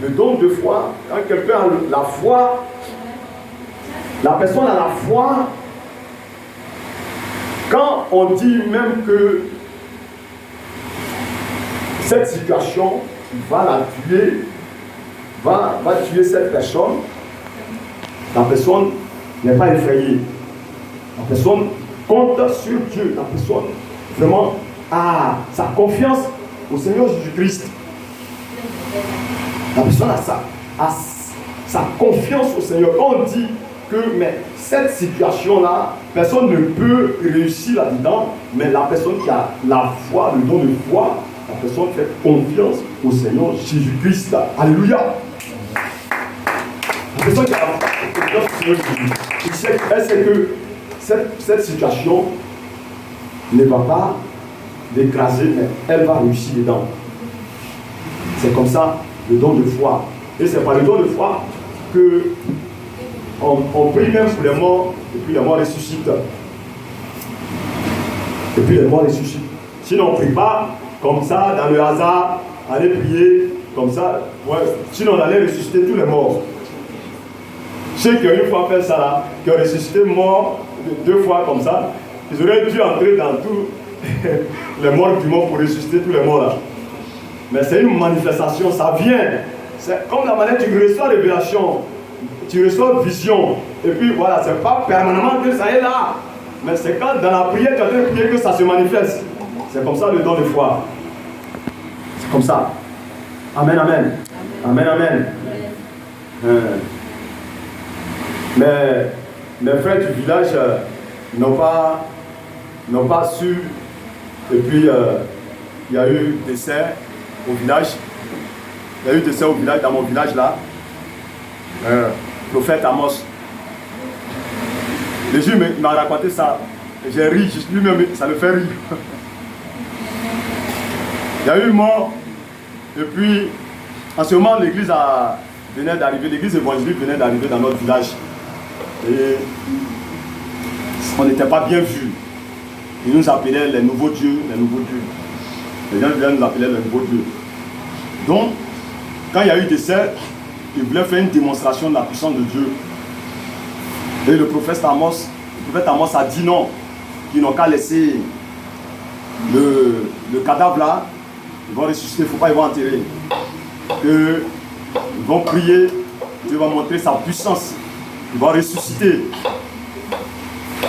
Le don de foi, quand quelqu'un a la foi, la personne a la foi. Quand on dit même que cette situation va la tuer, va tuer cette personne, la personne n'est pas effrayée. La personne compte sur Dieu. La personne vraiment a sa confiance au Seigneur Jésus-Christ. La personne a sa confiance au Seigneur. Quand on dit que mais cette situation-là, personne ne peut réussir là-dedans, mais la personne qui a la foi, le don de foi, la personne fait confiance au Seigneur Jésus-Christ. Alléluia. La personne qui a confiance au Seigneur Jésus-Christ, elle sait que cette situation ne va pas l'écraser, mais elle va réussir dedans. C'est comme ça le don de foi. Et c'est par le don de foi que on prie même pour les morts, et puis les morts ressuscitent. Et puis les morts ressuscitent. Sinon on ne prie pas comme ça, dans le hasard, aller prier comme ça. Ouais. Sinon on allait ressusciter tous les morts. Ceux qui ont une fois fait ça là, qui ont ressuscité morts 2 fois comme ça, ils auraient dû entrer dans tous les morts du monde pour ressusciter tous les morts là. Mais c'est une manifestation, ça vient. C'est comme la manière tu reçois révélation, tu reçois vision. Et puis voilà, c'est pas permanemment que ça est là. Mais c'est quand dans la prière, tu as de prier que ça se manifeste. C'est comme ça le don de foi. C'est comme ça. Amen, amen. Amen, amen. Mais mes frères du village n'ont pas su. Et puis, il y a eu décès au village. Il y a eu décès au village, dans mon village là. Prophète Amos. Le juge m'a raconté ça. J'ai ri, lui-même, ça le fait rire. Il y a eu mort. Et puis, en ce moment, l'église venait d'arriver, l'église évangélique venait d'arriver dans notre village. Et on n'était pas bien vus. Ils nous appelaient les nouveaux dieux, les nouveaux dieux. Les gens nous appelaient les nouveaux dieux. Donc, quand il y a eu décès, ils voulaient faire une démonstration de la puissance de Dieu. Et le prophète Amos a dit non, qu'ils n'ont qu'à laisser le cadavre là, ils vont ressusciter, il ne faut pas, ils vont enterrer. Ils vont prier, Dieu va montrer sa puissance, il va ressusciter.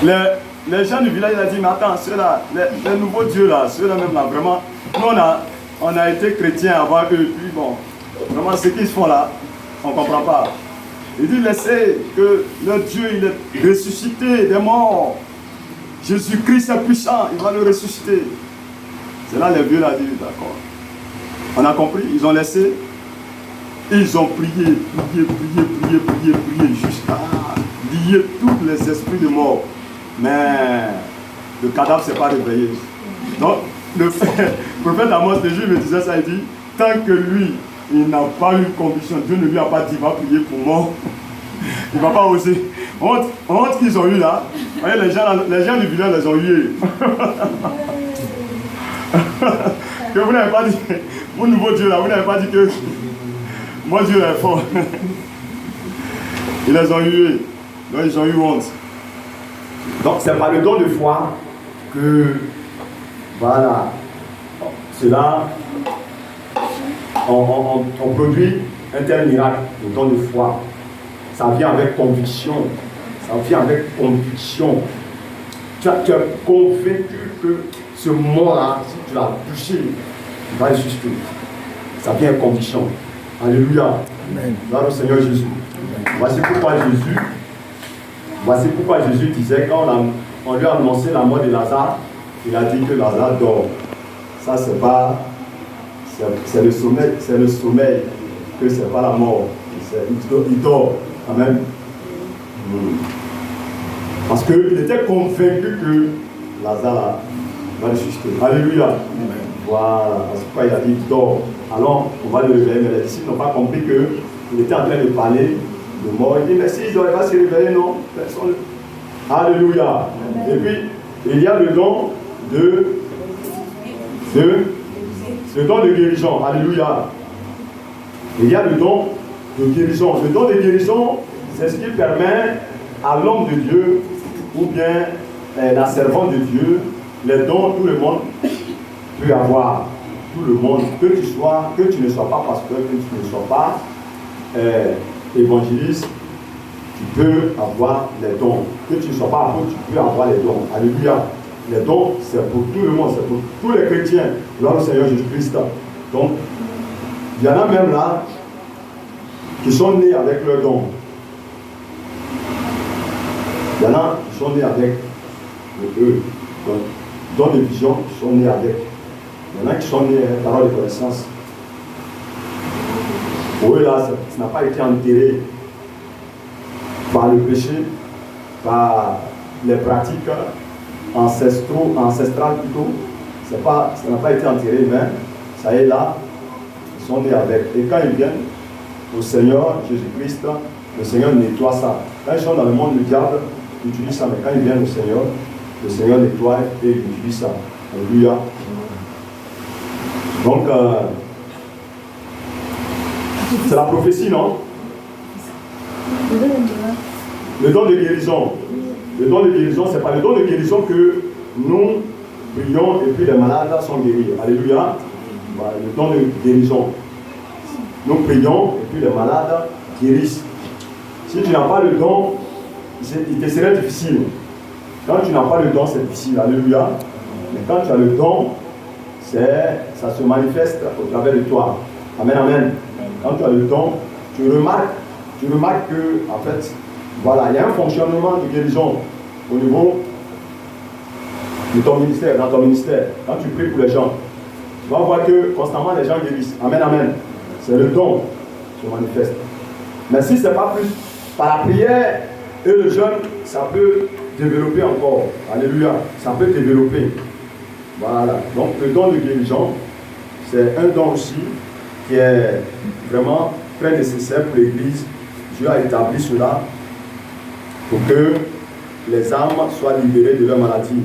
Les gens du village ont dit, mais attends, ceux-là, les nouveaux dieux là, ceux-là même là, vraiment, nous on a été chrétiens avant eux, puis bon, vraiment ce qu'ils font là, on ne comprend pas. Il dit, laissez que le Dieu, il est ressuscité des morts. Jésus-Christ est puissant, il va le ressusciter. C'est là les vieux là dit, d'accord. On a compris, ils ont laissé, ils ont prié, jusqu'à lier tous les esprits de mort. Mais le cadavre ne s'est pas réveillé. Donc, le prophète Amos, le juge me disait ça, il dit, tant que lui, il n'a pas eu conviction, Dieu ne lui a pas dit, va prier pour mort. Il ne va pas oser. Honte qu'ils ont eu là. Vous voyez, les gens du village les ont eu. Que vous n'avez pas dit, vous nouveau Dieu là, vous n'avez pas dit que moi Dieu est fort. Ils les ont eu. Donc ils ont eu honte. Donc c'est par le don de foi que voilà, cela on produit un tel miracle, le don de foi. Ça vient avec conviction. Ça vient avec conviction. Tu es convaincu que ce mot-là, si tu l'as touché, il va exister. Ça vient avec conviction. Alléluia. Gloire au Seigneur Jésus. Voici pourquoi Jésus disait, quand on lui a annoncé la mort de Lazare, il a dit que Lazare dort. Ça, c'est pas. C'est le sommeil, que c'est pas la mort. Il dort. Amen. Parce qu'il était convaincu que Lazare va le susciter. Alléluia. Voilà. Parce que il a dit dort. Alors, on va le réveiller. Mais les disciples n'ont pas compris qu'il était en train de parler de mort. Il dit, mais s'il va se réveiller, non. Personne. Alléluia. Et puis, il y a le don le don de guérison. Alléluia. Il y a le don de guérison. Le don de guérison, c'est ce qui permet à l'homme de Dieu ou bien la servante de Dieu, les dons, tout le monde peut avoir. Tout le monde, que tu ne sois pas pasteur, que tu ne sois pas évangéliste, tu peux avoir les dons. Que tu ne sois pas apôtre, tu peux avoir les dons. Alléluia. Les dons, c'est pour tout le monde, c'est pour tous les chrétiens. Gloire au Seigneur Jésus-Christ. Donc, il y en a même là qui sont nés avec leurs dons. Il y en a qui sont nés avec eux. Donc, dons de vision qui sont nés avec. Il y en a qui sont nés avec parole de connaissance. Pour eux, là, ça n'a pas été enterré par le péché, par les pratiques ancestrales plutôt. Ça n'a pas été enterré, mais ça est là, ils sont nés avec. Et quand ils viennent au Seigneur Jésus-Christ, le Seigneur nettoie ça. Quand ils sont dans le monde, le diable utilise ça, mais quand ils viennent au Seigneur, le Seigneur nettoie et il utilise ça. Alléluia. Donc, c'est la prophétie, non? Le don de guérison. Le don de guérison, c'est pas le don de guérison que nous prions et puis les malades sont guéris. Alléluia. Voilà, le don de guérison. Nous prions et puis les malades guérissent. Si tu n'as pas le don, il te serait difficile. Quand tu n'as pas le don, c'est difficile. Alléluia. Mais quand tu as le don, ça se manifeste au travers de toi. Amen, amen. Quand tu as le don, tu remarques que, en fait, voilà, il y a un fonctionnement de guérison au niveau de ton ministère, dans ton ministère. Quand tu pries pour les gens, tu vas voir que constamment les gens guérissent. Amen, amen. C'est le don qui se manifeste. Mais si ce n'est pas plus par la prière et le jeûne, ça peut développer encore. Alléluia. Ça peut développer. Voilà. Donc le don de guérison, c'est un don aussi qui est vraiment très nécessaire pour l'Église. Dieu a établi cela pour que les âmes soient libérées de leur maladie.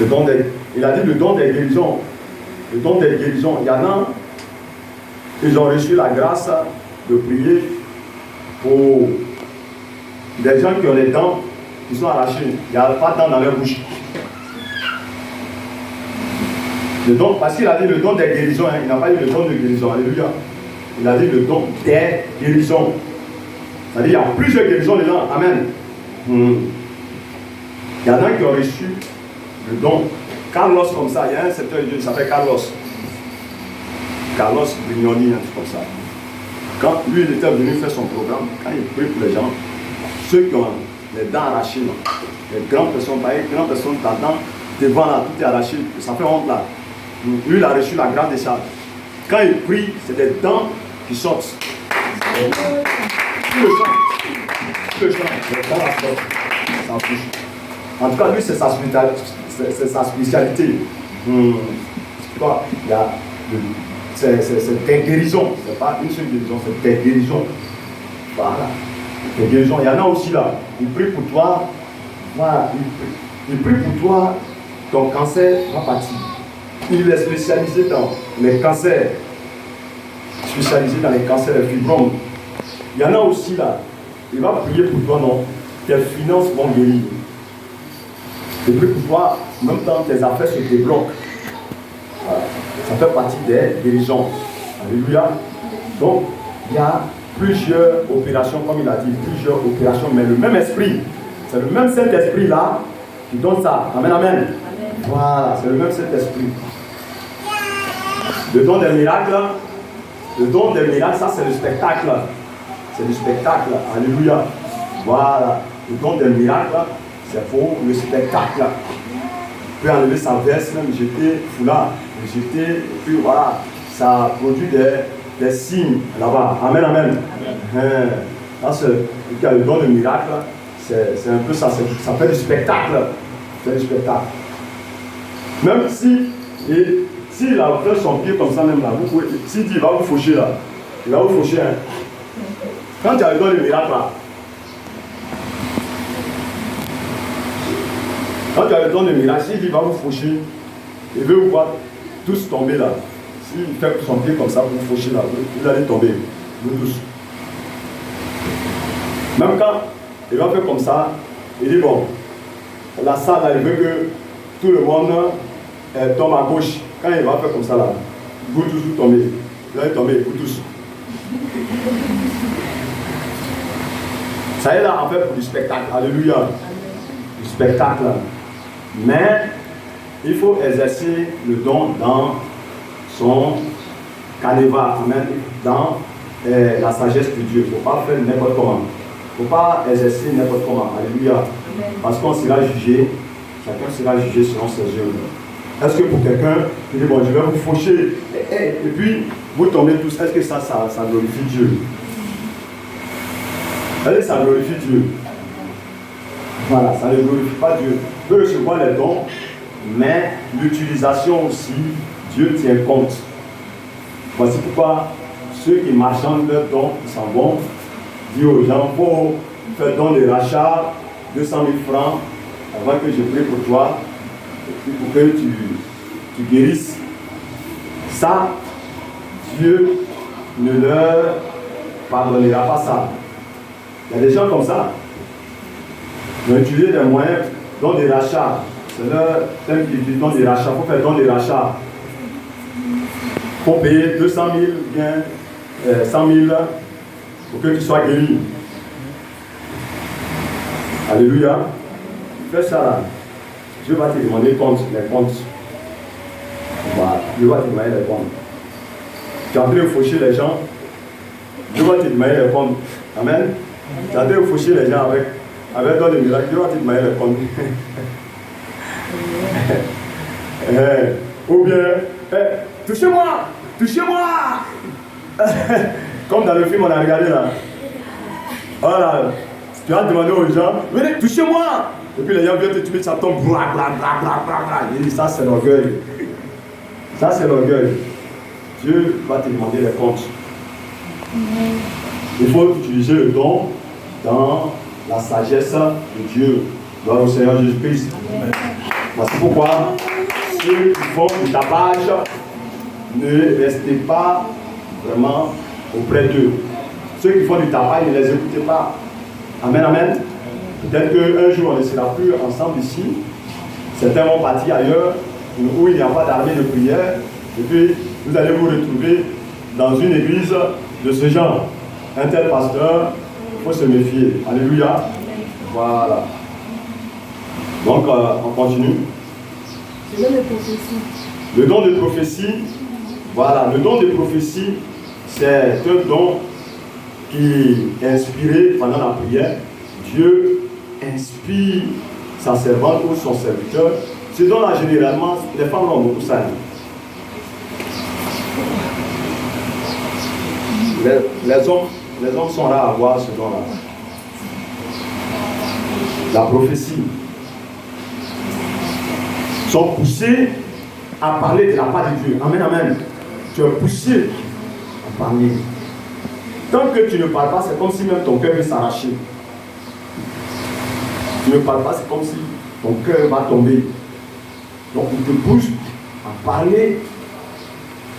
Amen. Il a dit le don des guérisons. Le don des guérisons. Il y en a, ils ont reçu la grâce de prier pour des gens qui ont les dents qui sont arrachées. Il n'y a pas de dents dans leur bouche. Le don, parce qu'il a dit le don des guérisons, hein, il n'a pas dit le don de guérison. Alléluia. Il a dit le don des guérisons. C'est-à-dire il y a plusieurs guérisons dedans. Amen. Il y en a qui ont reçu le don. Carlos comme ça, il y a un secteur de Dieu qui s'appelle Carlos. Carlos Brignoni, un truc comme ça. Quand lui il était venu faire son programme, quand il prie pour les gens, ceux qui ont les dents arrachées, les grandes personnes, t'attendent devant là, tout est arraché, ça fait honte là. Lui il a reçu la grande décharge. Quand il prie, c'est des dents qui sortent. Tout le sang, les dents sortent. Ça bouge. En tout cas, lui c'est sa spécialité. C'est des guérisons, c'est pas une seule guérison, c'est des guérisons. Voilà. Des guérisons. Il y en a aussi là. Il prie pour toi. Voilà. Il prie pour toi, ton cancer va partir. Il est spécialisé dans les cancers. Spécialisé dans les cancers, les fibromes. Il y en a aussi là. Il va prier pour toi, non. Tes finances vont guérir. Il prie pour toi, même temps tes affaires se débloquent. Voilà. Ça fait partie des dirigeants. Alléluia. Donc, il y a plusieurs opérations, comme il a dit, plusieurs opérations, mais le même esprit. C'est le même Saint-Esprit là qui donne ça. Amen, amen. Amen. Voilà, c'est le même Saint-Esprit. Le don des miracles, ça c'est le spectacle. C'est le spectacle. Alléluia. Voilà. Le don des miracles, c'est pour le spectacle. Il peut enlever sa veste, même jeter foulard, jeter, et puis voilà, ça produit des signes là-bas. Amen, amen. Là, le don de miracle, c'est un peu ça, ça fait du spectacle. C'est du spectacle. Même si il a fait son pied comme ça, même là, vous pouvez, s'il dit il va vous faucher là, il va vous faucher. Hein. Quand tu as le don de miracle là, quand tu as le don de miracle, s'il dit il va vous faucher, il veut vous voir tous tomber là. S'il fait son pied comme ça pour vous faucher là, vous allez tomber, vous tous. Même quand il va faire comme ça, il dit bon, la salle là, il veut que tout le monde tombe à gauche. Quand il va faire comme ça là, vous tous vous tombez. Vous allez tomber, vous tous. Ça est là en fait pour du spectacle. Alléluia. Du spectacle. Mais il faut exercer le don dans son canevas, même dans la sagesse de Dieu. Il ne faut pas faire n'importe comment. Il ne faut pas exercer n'importe comment. Alléluia. Parce qu'on sera jugé, chacun sera jugé selon ses œuvres. Est-ce que pour quelqu'un, il dit bon, je vais vous faucher, et puis vous tombez tous, est-ce que ça glorifie Dieu? Est-ce que ça glorifie Dieu? Voilà, ça ne glorifie pas Dieu. Il peut recevoir les dons, mais l'utilisation aussi, Dieu tient compte. Voici pourquoi ceux qui marchandent leurs dons, ils s'en vont, disent aux gens, il faut faire don de rachat, 200 000 francs, avant que je prie pour toi, et puis pour que tu guérisses. Ça, Dieu ne leur pardonnera pas ça. Il y a des gens comme ça. Ils ont utilisé des moyens, don des rachats. C'est leur thème qui dit don des rachats. Il faut faire don des rachats. Il faut payer 200 000, bien 100 000 pour que tu sois guéri. Alléluia. Fais ça là. Dieu va te demander les comptes. Voilà. Dieu va te demander les comptes. Tu es en train de faucher les gens. Dieu va te demander les comptes. Amen. Tu es en train de faucher les gens avec don de miracle. Dieu va te demander les comptes. Ou bien, touchez-moi. Comme dans le film on a regardé là. Voilà. Tu vas demander aux gens, venez, touchez-moi. Et puis les gens viennent te tuer, ça tombe, bla bla bla bla bla bla. Il dit, ça c'est l'orgueil. Ça c'est l'orgueil. Dieu va te demander les comptes. Il faut utiliser le don dans la sagesse de Dieu. Gloire au Seigneur Jésus-Christ. Voici pourquoi ceux qui font du tapage, ne restez pas vraiment auprès d'eux. Ceux qui font du tapage, ne les écoutez pas. Amen, amen. Peut-être qu'un jour on ne sera plus ensemble ici. Certains vont partir ailleurs où il n'y a pas d'armée de prière. Et puis vous allez vous retrouver dans une église de ce genre. Un tel pasteur, il faut se méfier. Alléluia. Voilà. Donc on continue. Le don de prophétie. Le don de prophétie. Voilà. Le don de prophétie, c'est un don qui est inspiré pendant la prière. Dieu inspire sa servante ou son serviteur. Ce don-là, généralement, les femmes ont beaucoup ça. Les hommes sont là à voir ce don-là. La prophétie. Sont poussés à parler de la part de Dieu. Amen, amen. Tu es poussé à parler. Tant que tu ne parles pas, c'est comme si même ton cœur veut s'arracher. Tu ne parles pas, c'est comme si ton cœur va tomber. Donc il te pousse à parler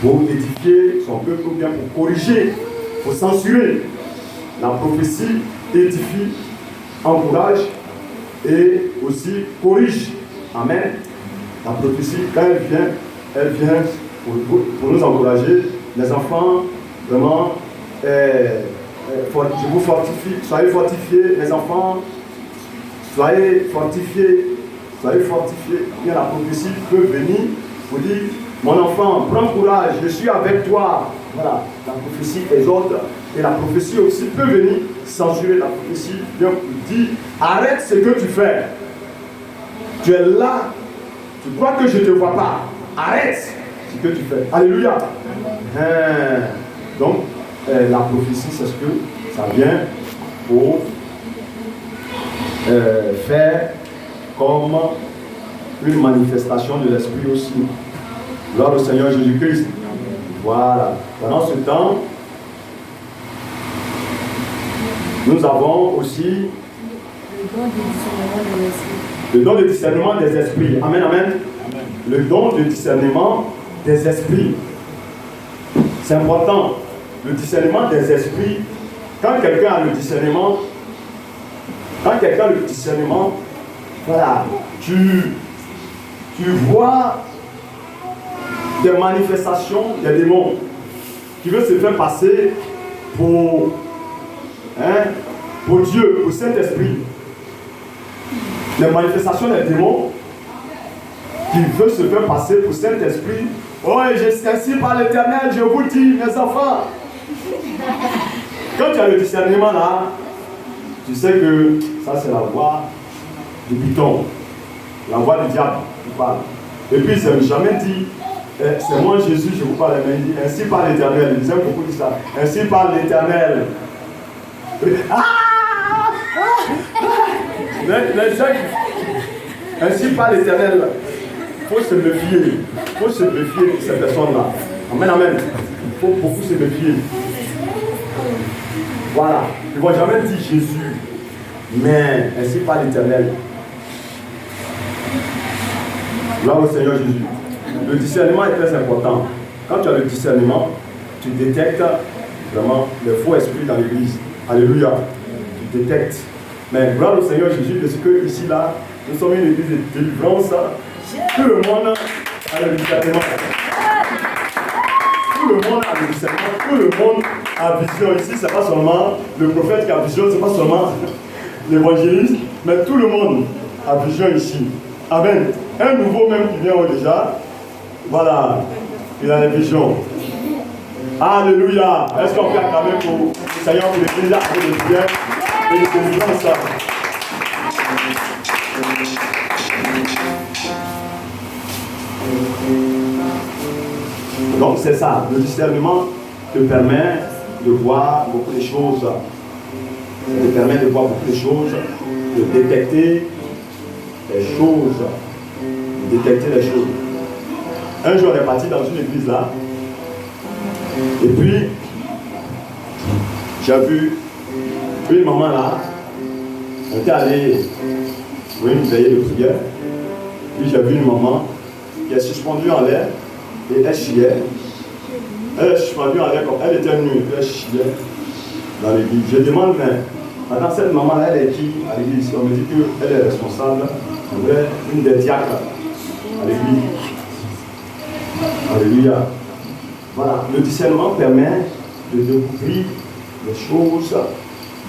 pour édifier son peuple ou bien pour corriger, pour censurer. La prophétie édifie, encourage et aussi corrige. Amen. La prophétie, quand elle vient pour nous encourager. Les enfants, vraiment, je vous fortifie, soyez fortifiés, les enfants, soyez fortifiés. Bien, la prophétie peut venir vous dire, mon enfant, prends courage, je suis avec toi. Voilà, la prophétie exhorte. Et la prophétie aussi peut venir censurer la prophétie, bien dire, arrête ce que tu fais. Tu es là, tu crois que je ne te vois pas. Arrête ce que tu fais. Alléluia. Donc, la prophétie, c'est ce que ça vient pour faire comme une manifestation de l'Esprit aussi. Gloire au Seigneur Jésus-Christ. Voilà. Pendant ce temps, nous avons aussi le don de discernement des esprits. Amen, amen. Le don de discernement des esprits. C'est important. Le discernement des esprits. Quand quelqu'un a le discernement, voilà, tu vois des manifestations des démons qui veulent se faire passer pour Dieu, pour Saint-Esprit. Les manifestations des démons qui veulent se faire passer pour Saint-Esprit. Oh, je suis ainsi par l'Éternel, je vous dis, mes enfants. Quand tu as le discernement là, tu sais que ça c'est la voix du python, la voix du diable qui parle. Et puis il ne s'est jamais dit, c'est moi Jésus, je vous parle, mais il dit, ainsi par l'Éternel. Ils aiment beaucoup dire ça. Ainsi par l'Éternel. Les gens, ainsi par l'Éternel, il faut se méfier. Il faut se méfier de ces personnes-là. Amen, amen. Il faut beaucoup se méfier. Voilà. Ils ne vont jamais dire Jésus, mais ainsi par l'Éternel. Là au Seigneur Jésus. Le discernement est très important. Quand tu as le discernement, tu détectes vraiment les faux esprits dans l'église. Alléluia. Tu détectes. Mais gloire au Seigneur Jésus, parce que ici, là, nous sommes une église de délivrance. Tout le monde a le discernement. Tout le monde a le discernement. Tout le monde a vision. Ici, ce n'est pas seulement le prophète qui a vision, ce n'est pas seulement l'évangéliste, mais tout le monde a vision ici. Amen. Un nouveau même qui vient déjà, voilà, il a la vision. Alléluia. Est-ce qu'on peut acclamer pour le Seigneur pour l'église avec le prière et le délivrance? Donc c'est ça, le discernement te permet de voir beaucoup de choses. Ça te permet de voir beaucoup de choses, de détecter les choses. Détecter les choses. Un jour, on est parti dans une église là. Et puis, j'ai vu une maman là. On était allé pour une veillée de prière. Puis j'ai vu une maman qui est suspendue en l'air et elle chiait. Elle est suspendue en l'air comme elle était nue. Et elle chiait dans l'église. Je demande, mais maintenant cette maman là, elle est qui à l'église? On me dit qu'elle est responsable. Elle est une des diacres à l'église. Alléluia. Voilà, le discernement permet de découvrir les choses.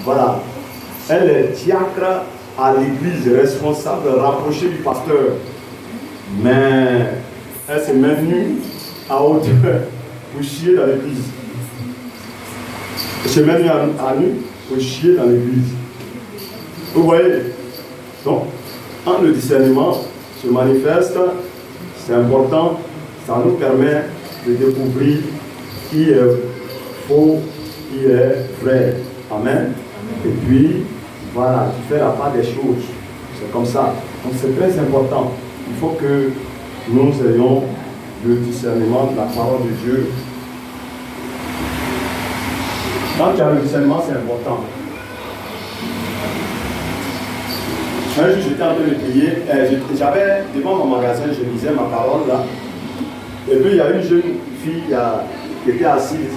Voilà. Elle est diacre à l'église, responsable, rapprochée du pasteur. Mais elle s'est maintenue à hauteur pour chier dans l'église. Elle s'est maintenue à nu pour chier dans l'église. Vous voyez? Donc, quand le discernement se manifeste, c'est important, ça nous permet de découvrir qui est faux, qui est vrai. Amen. Et puis, voilà, tu fais la part des choses. C'est comme ça. Donc c'est très important. Il faut que nous ayons le discernement de la parole de Dieu. Quand tu as le discernement, c'est important. Un jour, j'étais en train de prier. J'avais devant mon magasin, je lisais ma parole là. Et puis il y a une jeune fille qui était assise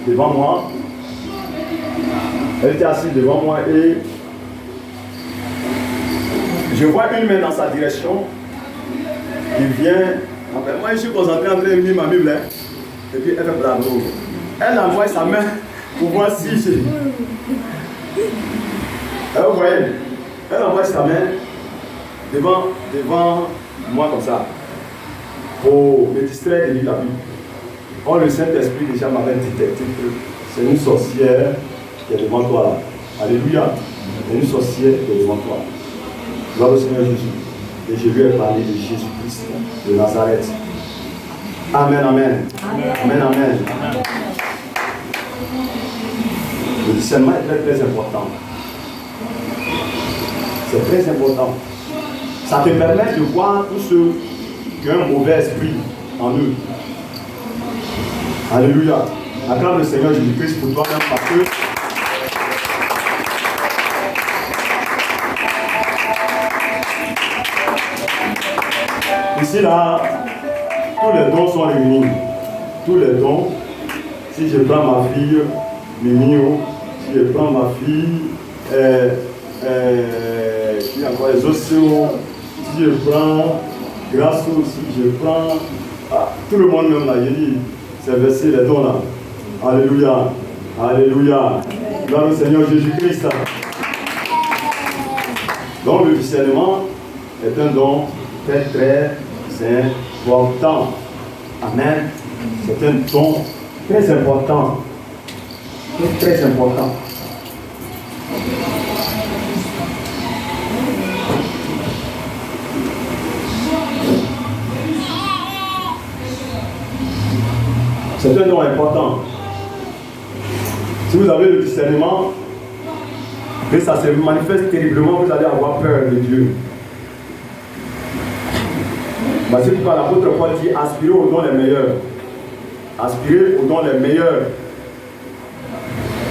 devant moi. Elle était assise devant moi et je vois une main dans sa direction qui vient Enfin, moi, je suis concentré en train de lire ma Bible. Hein. Et puis, elle fait bravo. Elle envoie sa main pour voir si j'ai. Vous voyez, elle envoie sa main devant moi comme ça pour me distraire de lire la Bible. Or, le Saint-Esprit déjà m'avait détecté que c'est une sorcière qui est devant toi là. Alléluia. C'est une sorcière qui est devant toi. Gloire au Seigneur Jésus. Et je lui ai parlé de Jésus-Christ de Nazareth. Amen, amen. Amen, amen. Le discernement est très, très important. C'est très important. Ça te permet de voir tous ceux qui ont un mauvais esprit en eux. Alléluia. Acclame le Seigneur Jésus-Christ pour toi-même parce que ici là, tous les dons sont réunis. Tous les dons. Si je prends ma fille, Mimio, si je prends ma fille, qui a encore les océans, si je prends Grasso, si je prends tout le monde même là, j'ai dit, c'est versé les dons là. Alléluia. Alléluia. Gloire au Seigneur Jésus-Christ. Donc le discernement est un don très très important. Amen. C'est un don très important. Très important. C'est un don important. Si vous avez le discernement, et ça se manifeste terriblement, vous allez avoir peur de Dieu. C'est pourquoi l'apôtre Paul dit aspirez aux dons les meilleurs. Aspirez aux dons les meilleurs.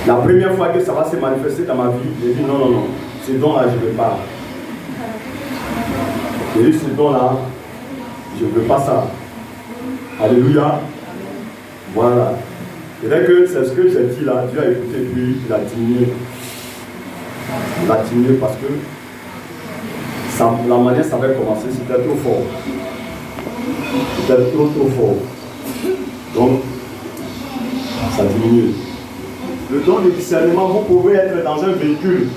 La première fois que ça va se manifester dans ma vie, j'ai dit non, ce don-là, je ne veux pas. J'ai dit ce don-là, je ne veux pas ça. Alléluia. Voilà. Et dès que c'est ce que j'ai dit là, Dieu a écouté, puis il a diminué. Il a diminué parce que la manière ça avait commencé, c'était trop fort. C'était trop fort. Donc, ça diminue. Le don de discernement, vous pouvez être dans un véhicule.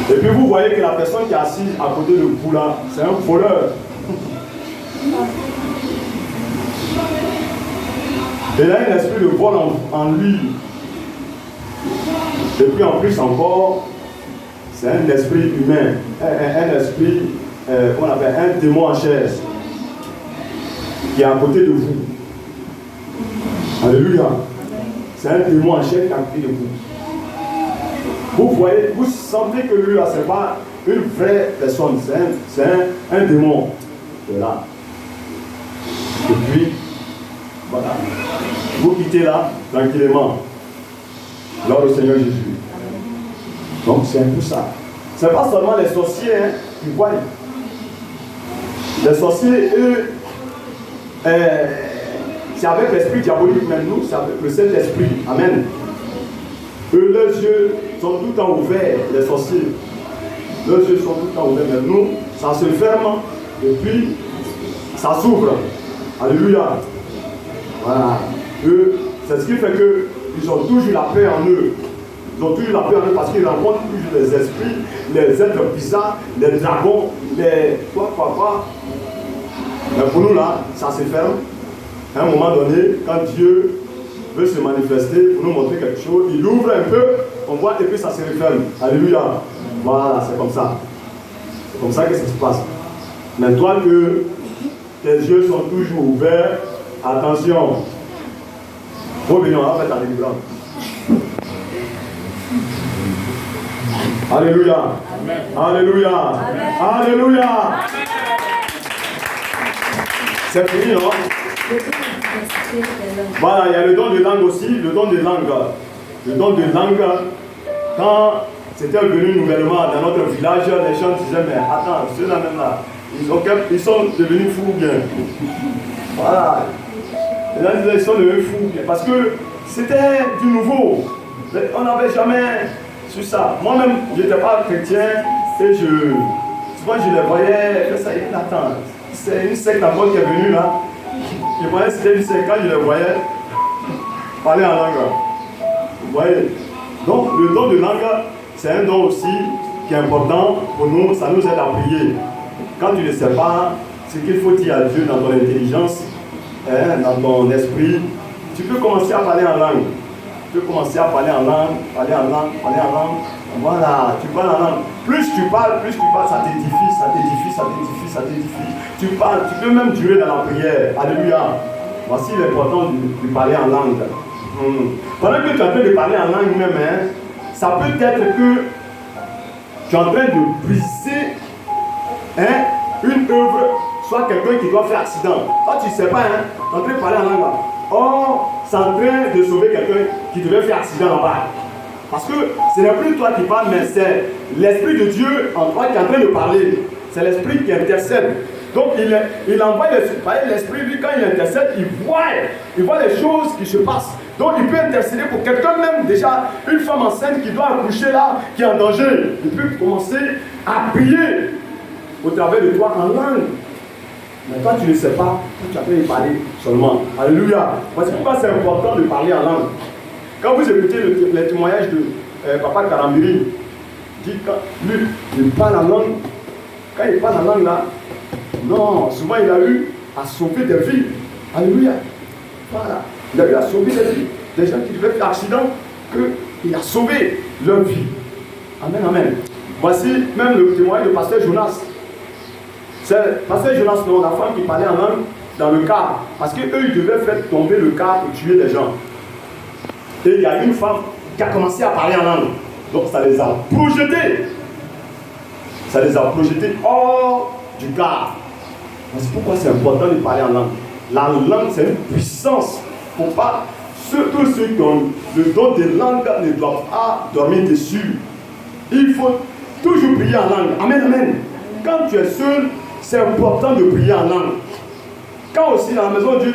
Et puis vous voyez que la personne qui est assise à côté de vous là, c'est un voleur. Il a un esprit de vol en lui. Et puis en plus encore, c'est un esprit humain, un esprit, qu'on appelle un démon en chaise, qui est à côté de vous. Alléluia. C'est un démon en chaise qui est à côté de vous. Vous voyez, vous sentez que lui là, ce n'est pas une vraie personne, c'est un démon. Voilà. Et puis, voilà. Vous quittez là, tranquillement. Gloire au Seigneur Jésus. Donc c'est un peu ça. Ce n'est pas seulement les sorciers qui voient. Les sorciers, eux, c'est avec l'esprit diabolique, mais nous, c'est avec le Saint-Esprit. Amen. Eux, leurs yeux sont tout le temps ouverts, les sorciers. Leurs yeux sont tout le temps ouverts, mais nous, ça se ferme et puis ça s'ouvre. Alléluia. Voilà. Eux, c'est ce qui fait qu'ils ont toujours la paix en eux. Ils ont toujours la paix en eux parce qu'ils rencontrent toujours les esprits, les êtres bizarres, les dragons, les quoi. Mais pour nous là, ça se ferme. À un moment donné, quand Dieu veut se manifester pour nous montrer quelque chose, il ouvre un peu, on voit et puis ça se referme. Alléluia. Voilà, c'est comme ça. C'est comme ça que ça se passe. Mais toi que tes yeux sont toujours ouverts, attention. Faut venir, on va faire ta délivrance. Alléluia. Amen. Alléluia. Amen. Alléluia. Amen. C'est fini, non? Voilà, il y a le don de langue aussi, le don de langue. Le don de langue, quand c'était venu nouvellement dans notre village, les gens disaient, mais attends, ceux-là même là, ils sont devenus fous bien. Voilà. Les gens disaient, ils sont devenus fous bien. Parce que c'était du nouveau. On n'avait jamais su ça. Moi-même, je n'étais pas chrétien et souvent je les voyais, ça y est, attends, c'est une secte encore qui est venue là. Je voyais c'était une secte, quand je les voyais parler en langue. Vous voyez? Donc le don de langue, c'est un don aussi qui est important pour nous, ça nous aide à prier. Quand tu ne sais pas ce qu'il faut dire à Dieu dans ton intelligence, dans ton esprit, tu peux commencer à parler en langue. Tu peux commencer à parler en langue, parler en langue. Voilà, tu parles en langue. Plus tu parles, ça t'édifie. Tu parles, tu peux même durer dans la prière. Alléluia. Voici l'importance de parler en langue. Pendant que tu es en train de parler en langue même, ça peut être que tu es en train de briser une œuvre, soit quelqu'un qui doit faire accident. Toi, tu ne sais pas, tu es en train de parler en langue. Or, c'est en train de sauver quelqu'un qui devait faire accident là-bas. Parce que ce n'est plus toi qui parles, mais c'est l'Esprit de Dieu en toi qui est en train de parler. C'est l'Esprit qui intercède. Donc, il envoie l'Esprit, lui, quand il intercède, il voit les choses qui se passent. Donc, il peut intercéder pour quelqu'un même, déjà, une femme enceinte qui doit accoucher là, qui est en danger. Il peut commencer à prier au travers de toi en langue. Mais toi, tu ne sais pas, tu as pu y parler seulement. Alléluia. Voici pourquoi c'est important de parler en langue. Quand vous écoutez les témoignages de Papa Karambiri, il dit que lui, il parle en langue. Quand il parle en langue là, non, souvent il a eu à sauver des vies. Alléluia. Voilà. Il a eu à sauver des vies. Des gens qui devaient faire accident, qu'il a sauvé leur vie. Amen, amen. Voici même le témoignage de Pasteur Jonas. C'est Pasteur Jonas, non, la femme qui parlait en langue dans le car. Parce qu'eux, ils devaient faire tomber le car pour tuer les gens. Et il y a une femme qui a commencé à parler en langue. Donc ça les a projetés. Ça les a projetés hors du car. C'est pourquoi c'est important de parler en langue. La langue, c'est une puissance. Il ne faut pas, tous ceux qui ont le don de langue ne doivent pas dormir dessus. Il faut toujours prier en langue. Amen, amen. Quand tu es seul, c'est important de prier en langue. Quand aussi dans la maison de Dieu,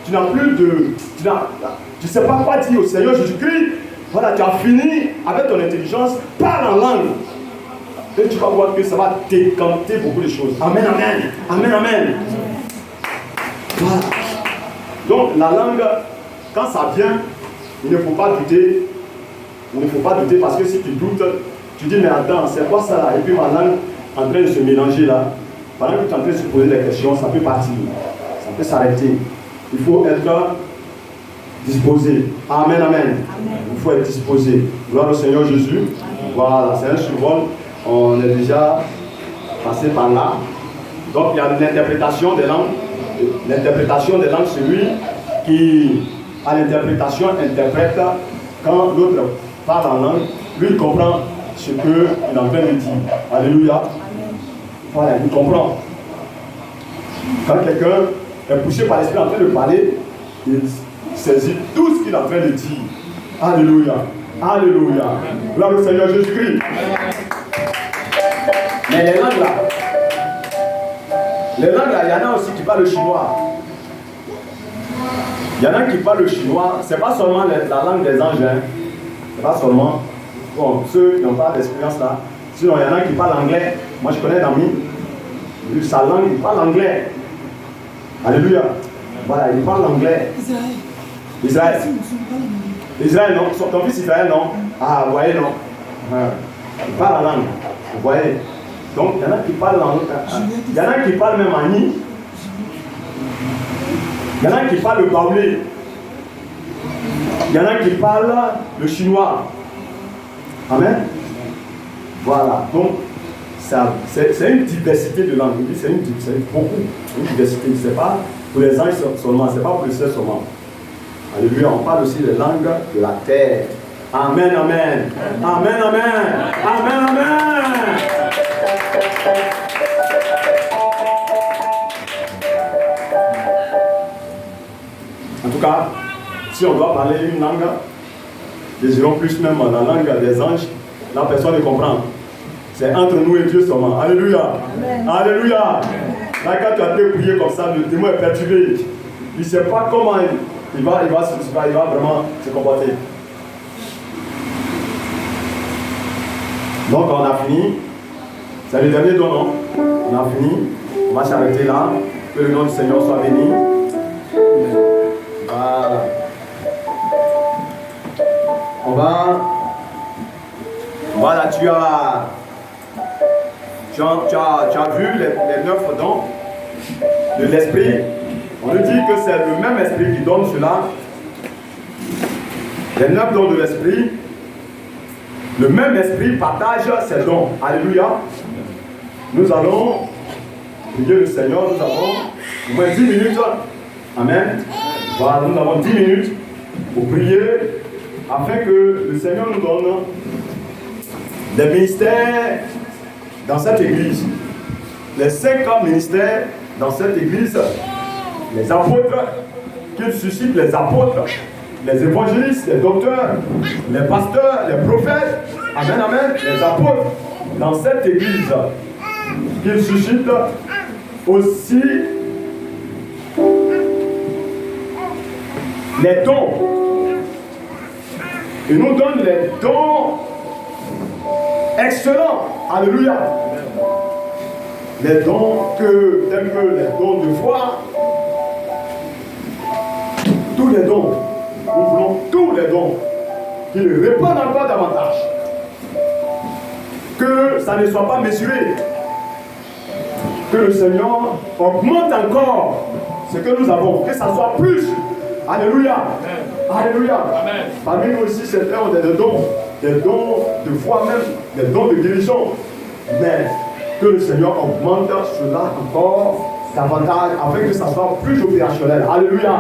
tu n'as plus de... Tu ne sais pas quoi dire au Seigneur Jésus-Christ. Voilà, tu as fini avec ton intelligence. Parle en langue. Et tu vas voir que ça va décanter beaucoup de choses. Amen, amen. Amen, amen. Voilà. Donc la langue, quand ça vient, il ne faut pas douter. Il ne faut pas douter parce que si tu doutes, tu dis mais attends, c'est quoi ça là? Et puis ma langue en train de se mélanger là. Pendant que tu es en train de se poser des questions, ça peut partir. Ça peut s'arrêter. Il faut être disposé. Amen, amen. Il faut être disposé. Gloire au Seigneur Jésus. Amen. Voilà, c'est un survol. On est déjà passé par là. Donc il y a l'interprétation des langues. L'interprétation des langues, celui qui a l'interprétation interprète quand l'autre parle en langue, lui il comprend ce qu'il est en train de dire. Alléluia. Voilà, il comprend. Quand quelqu'un est poussé par l'esprit en train de parler, il saisit tout ce qu'il est en train de dire. Alléluia. Alléluia. Gloire au Seigneur Jésus-Christ. Mais les langues là, il y en a aussi qui parlent le chinois. Il y en a qui parlent le chinois. C'est pas seulement la langue des anges. Hein. C'est pas seulement. Bon, ceux qui n'ont pas d'expérience là. Sinon, il y en a qui parlent anglais. Moi, je connais un ami. Sa langue, il parle anglais. Alléluia. Voilà, il parle anglais. Israël. Israël, non. Ton fils Israël, non. Ah, vous voyez, non. Il parle en langue. Vous voyez. Donc, il y en a qui parlent en langue. Il y en a qui parlent même en ni. Il y en a qui parlent le baoulé. Il y en a qui parlent le chinois. Amen. Voilà. Donc, c'est une diversité de langues. C'est beaucoup. Une diversité. Ce n'est pas pour les anges seulement. Ce n'est pas pour les seuls seulement. Alléluia. On parle aussi des langues de la terre. Amen, amen. Amen, amen. Amen, amen. En tout cas, si on doit parler une langue, désirons plus même la langue des anges, la personne ne comprend. C'est entre nous et Dieu seulement. Alléluia. Amen. Alléluia. Là, quand tu as été prié comme ça, le démon est perturbé. Il ne sait pas comment il va vraiment se comporter. Donc, on a fini. C'est le dernier don, non? On a fini. On va s'arrêter là. Que le nom du Seigneur soit béni. Voilà. Voilà, tu as vu les 9 dons de l'esprit. On nous dit que c'est le même esprit qui donne cela. Les 9 dons de l'esprit. Le même esprit partage ses dons. Alléluia. Nous allons prier le Seigneur. Nous avons au moins 10 minutes. Amen. Voilà, nous avons 10 minutes pour prier afin que le Seigneur nous donne des ministères dans cette église. Les 5 grands ministères dans cette église. Les apôtres, qu'il suscite les apôtres, les évangélistes, les docteurs, les pasteurs, les prophètes. Amen, amen. Les apôtres dans cette église. Qu'il suscite aussi les dons. Il nous donne les dons excellents. Alléluia. Les dons tels que les dons de foi. Tous les dons. Nous voulons tous les dons. Qu'ils répandent encore davantage. Que ça ne soit pas mesuré. Que le Seigneur augmente encore ce que nous avons. Que ça soit plus. Alléluia. Amen. Alléluia. Amen. Parmi nous aussi, certains ont des dons de foi même, des dons de guérison. Mais que le Seigneur augmente cela encore davantage afin que ça soit plus opérationnel. Alléluia.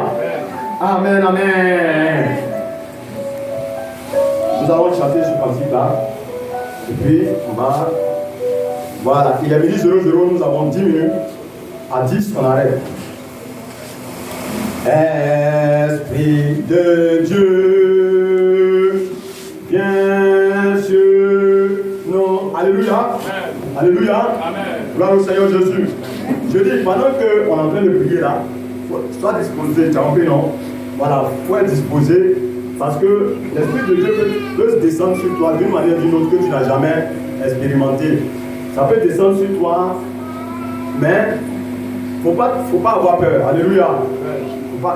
Amen, amen. Nous allons chanter ce cantique-là. Et puis, on va... Voilà, il est midi 00, nous avons 10 minutes. À 10, on arrête. Esprit de Dieu, viens sur nous. Alléluia. Amen. Alléluia. Amen. Gloire au Seigneur Jésus. Je dis, pendant qu'on est en train de prier là, sois disposé, tu as compris, non? Voilà, il faut être disposé parce que l'Esprit de Dieu peut se descendre sur toi d'une manière ou d'une autre que tu n'as jamais expérimenté. Ça peut descendre sur toi, mais il ne faut pas avoir peur. Alléluia.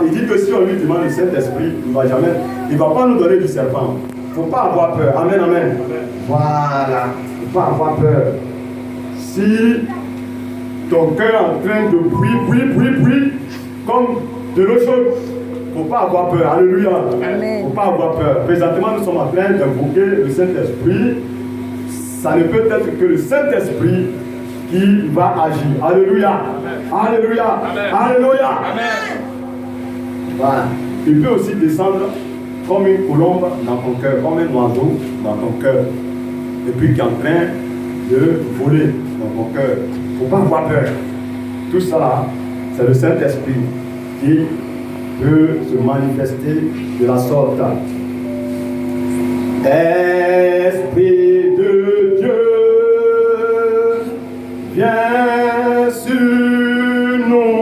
Il dit que si on lui demande le Saint-Esprit, il ne va pas nous donner du serpent. Il ne faut pas avoir peur. Amen, amen. Voilà. Il ne faut pas avoir peur. Si ton cœur est en train de brûler, comme de l'eau chaude, il ne faut pas avoir peur. Alléluia. Il ne faut pas avoir peur. Présentement, nous sommes en train d'invoquer le Saint-Esprit. Ça ne peut être que le Saint-Esprit qui va agir. Alléluia. Amen. Alléluia. Amen. Alléluia. Amen. Voilà. Il peut aussi descendre comme une colombe dans ton cœur, comme un oiseau dans ton cœur. Et puis qui est en train de voler dans ton cœur. Il ne faut pas avoir peur. Tout ça, c'est le Saint-Esprit qui peut se manifester de la sorte. Esprit de Dieu, viens sur nous.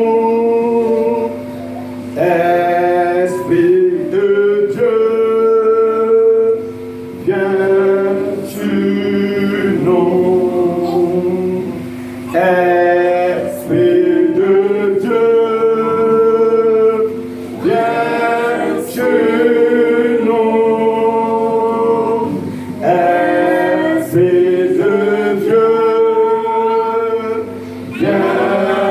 Esprit de Dieu, viens sur nous. Esprit de Dieu, viens sur nous. Esprit de Dieu, viens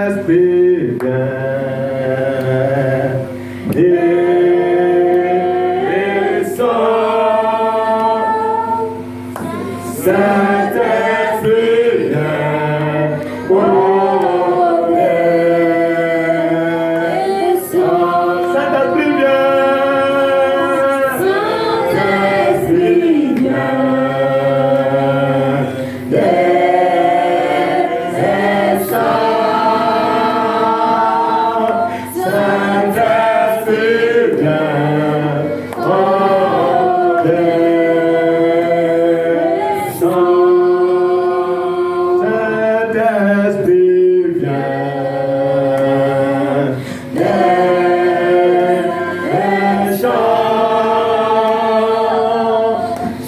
Saint-Esprit, viens. Saint-Esprit, viens. Oh, Saint-Esprit, viens.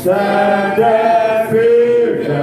Saint-Esprit, viens.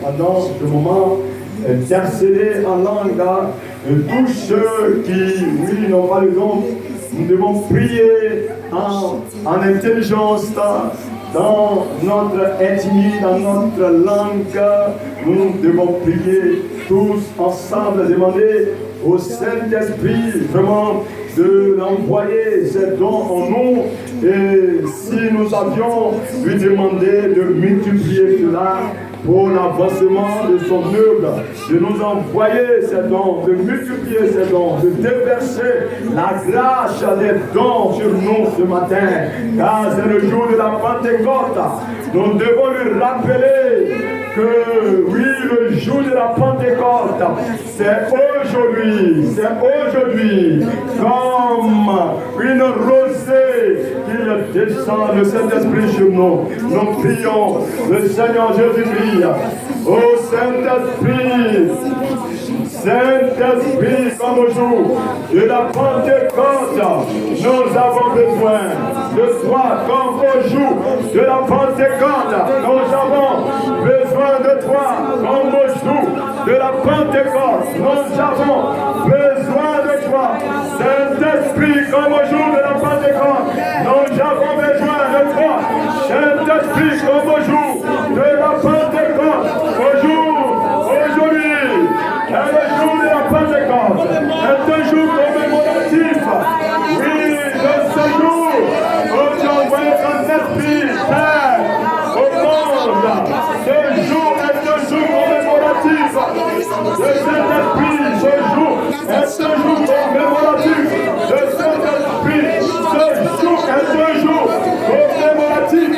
Pendant ce moment, intercéder en langue, tous ceux qui, oui, n'ont pas le don, nous devons prier en intelligence, dans notre intimité, dans notre langue. Nous devons prier tous ensemble, demander au Saint-Esprit vraiment de l'envoyer ces dons en nous. Et si nous avions lui demandé de multiplier cela pour l'avancement de son œuvre, de nous envoyer ces dons, de multiplier ces dons, de déverser la grâce des dons sur nous ce matin, car c'est le jour de la Pentecôte. Nous devons lui rappeler que oui, le jour de la Pentecôte, c'est aujourd'hui, comme une rosée qu'il descends le Saint-Esprit sur nous. Nous prions le Seigneur Jésus-Christ. Oh Saint-Esprit, Saint-Esprit, comme au jour de la Pentecôte, nous avons besoin de toi, comme au jour de la Pentecôte, nous avons besoin de toi, comme au jour de la Pentecôte, nous avons besoin de toi, Saint-Esprit, comme au jour de la Pentecôte, nous avons besoin de toi, Saint-Esprit, comme au jour de la Pentecôte, aujourd'hui, est le jour de la Pentecôte, est un jour commémoratif. Oui, de ce jour, où tu as envoyé ton esprit, Père, au monde. Ce jour est un jour commémoratif. De cet esprit, ce jour est un jour commémoratif. De cet esprit, ce jour est un jour commémoratif.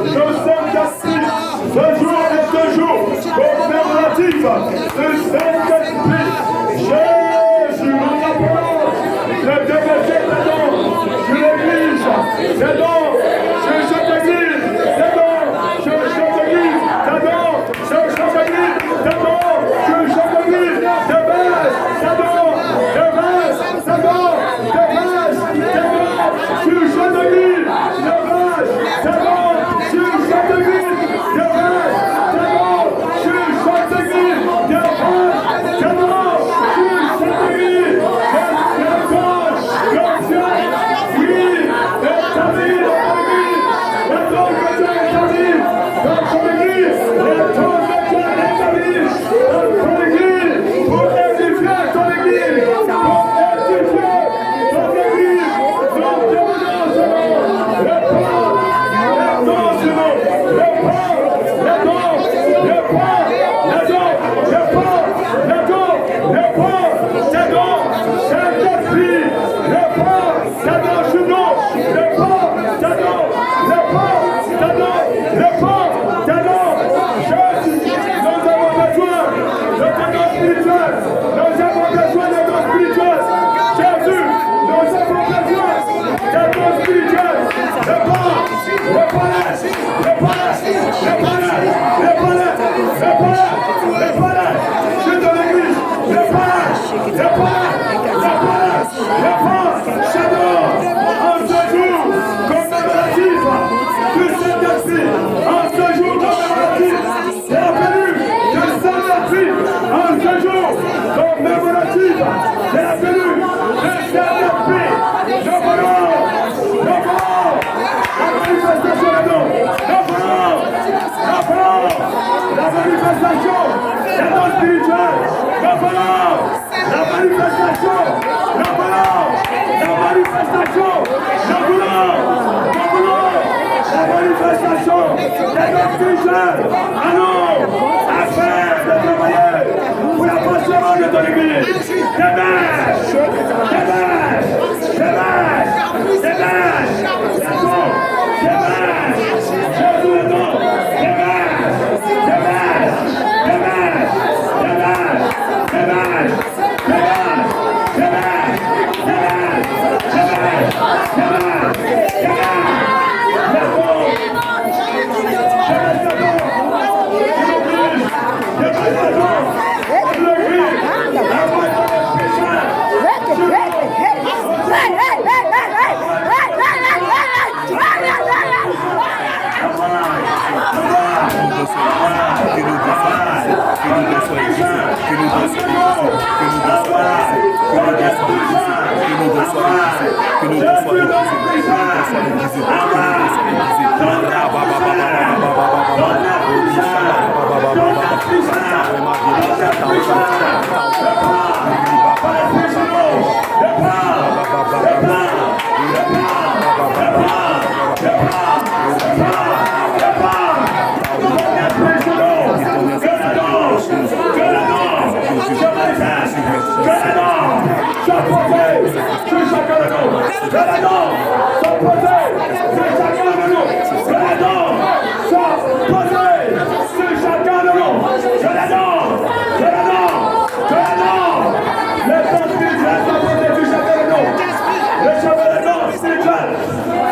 De cet esprit, ce jour est un jour commémoratif. De Saint-Esprit, Jésus, nous appelons le déverser tes dons sur l'église, tes dons sur cette église, tes dons sur cette église, tes dons sur cette église, tes dons sur cette église, tes baisses, tes dons, tes baisses, tes dons, tes baisses, tes dons sur cette église, tes baisses, tes dons sur cette église, tes baisses, tes dons sur cette église, tes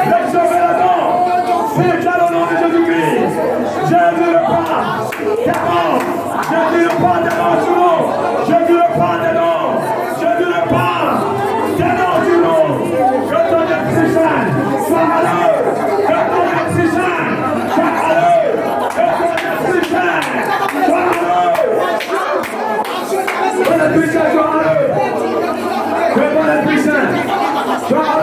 Let's Déclare au nom de Jésus-Christ. Jésus le pas. Démon. Jésus le pas. Démon du nom. Jésus le pas. Démon. Jésus le pas. Démon du nom. Que ton esprit saint soit malheureux. Que ton esprit saint soit malheureux. Que ton esprit saint soit malheureux. Que ton esprit saint soit malheureux. Que ton esprit saint soit malheureux.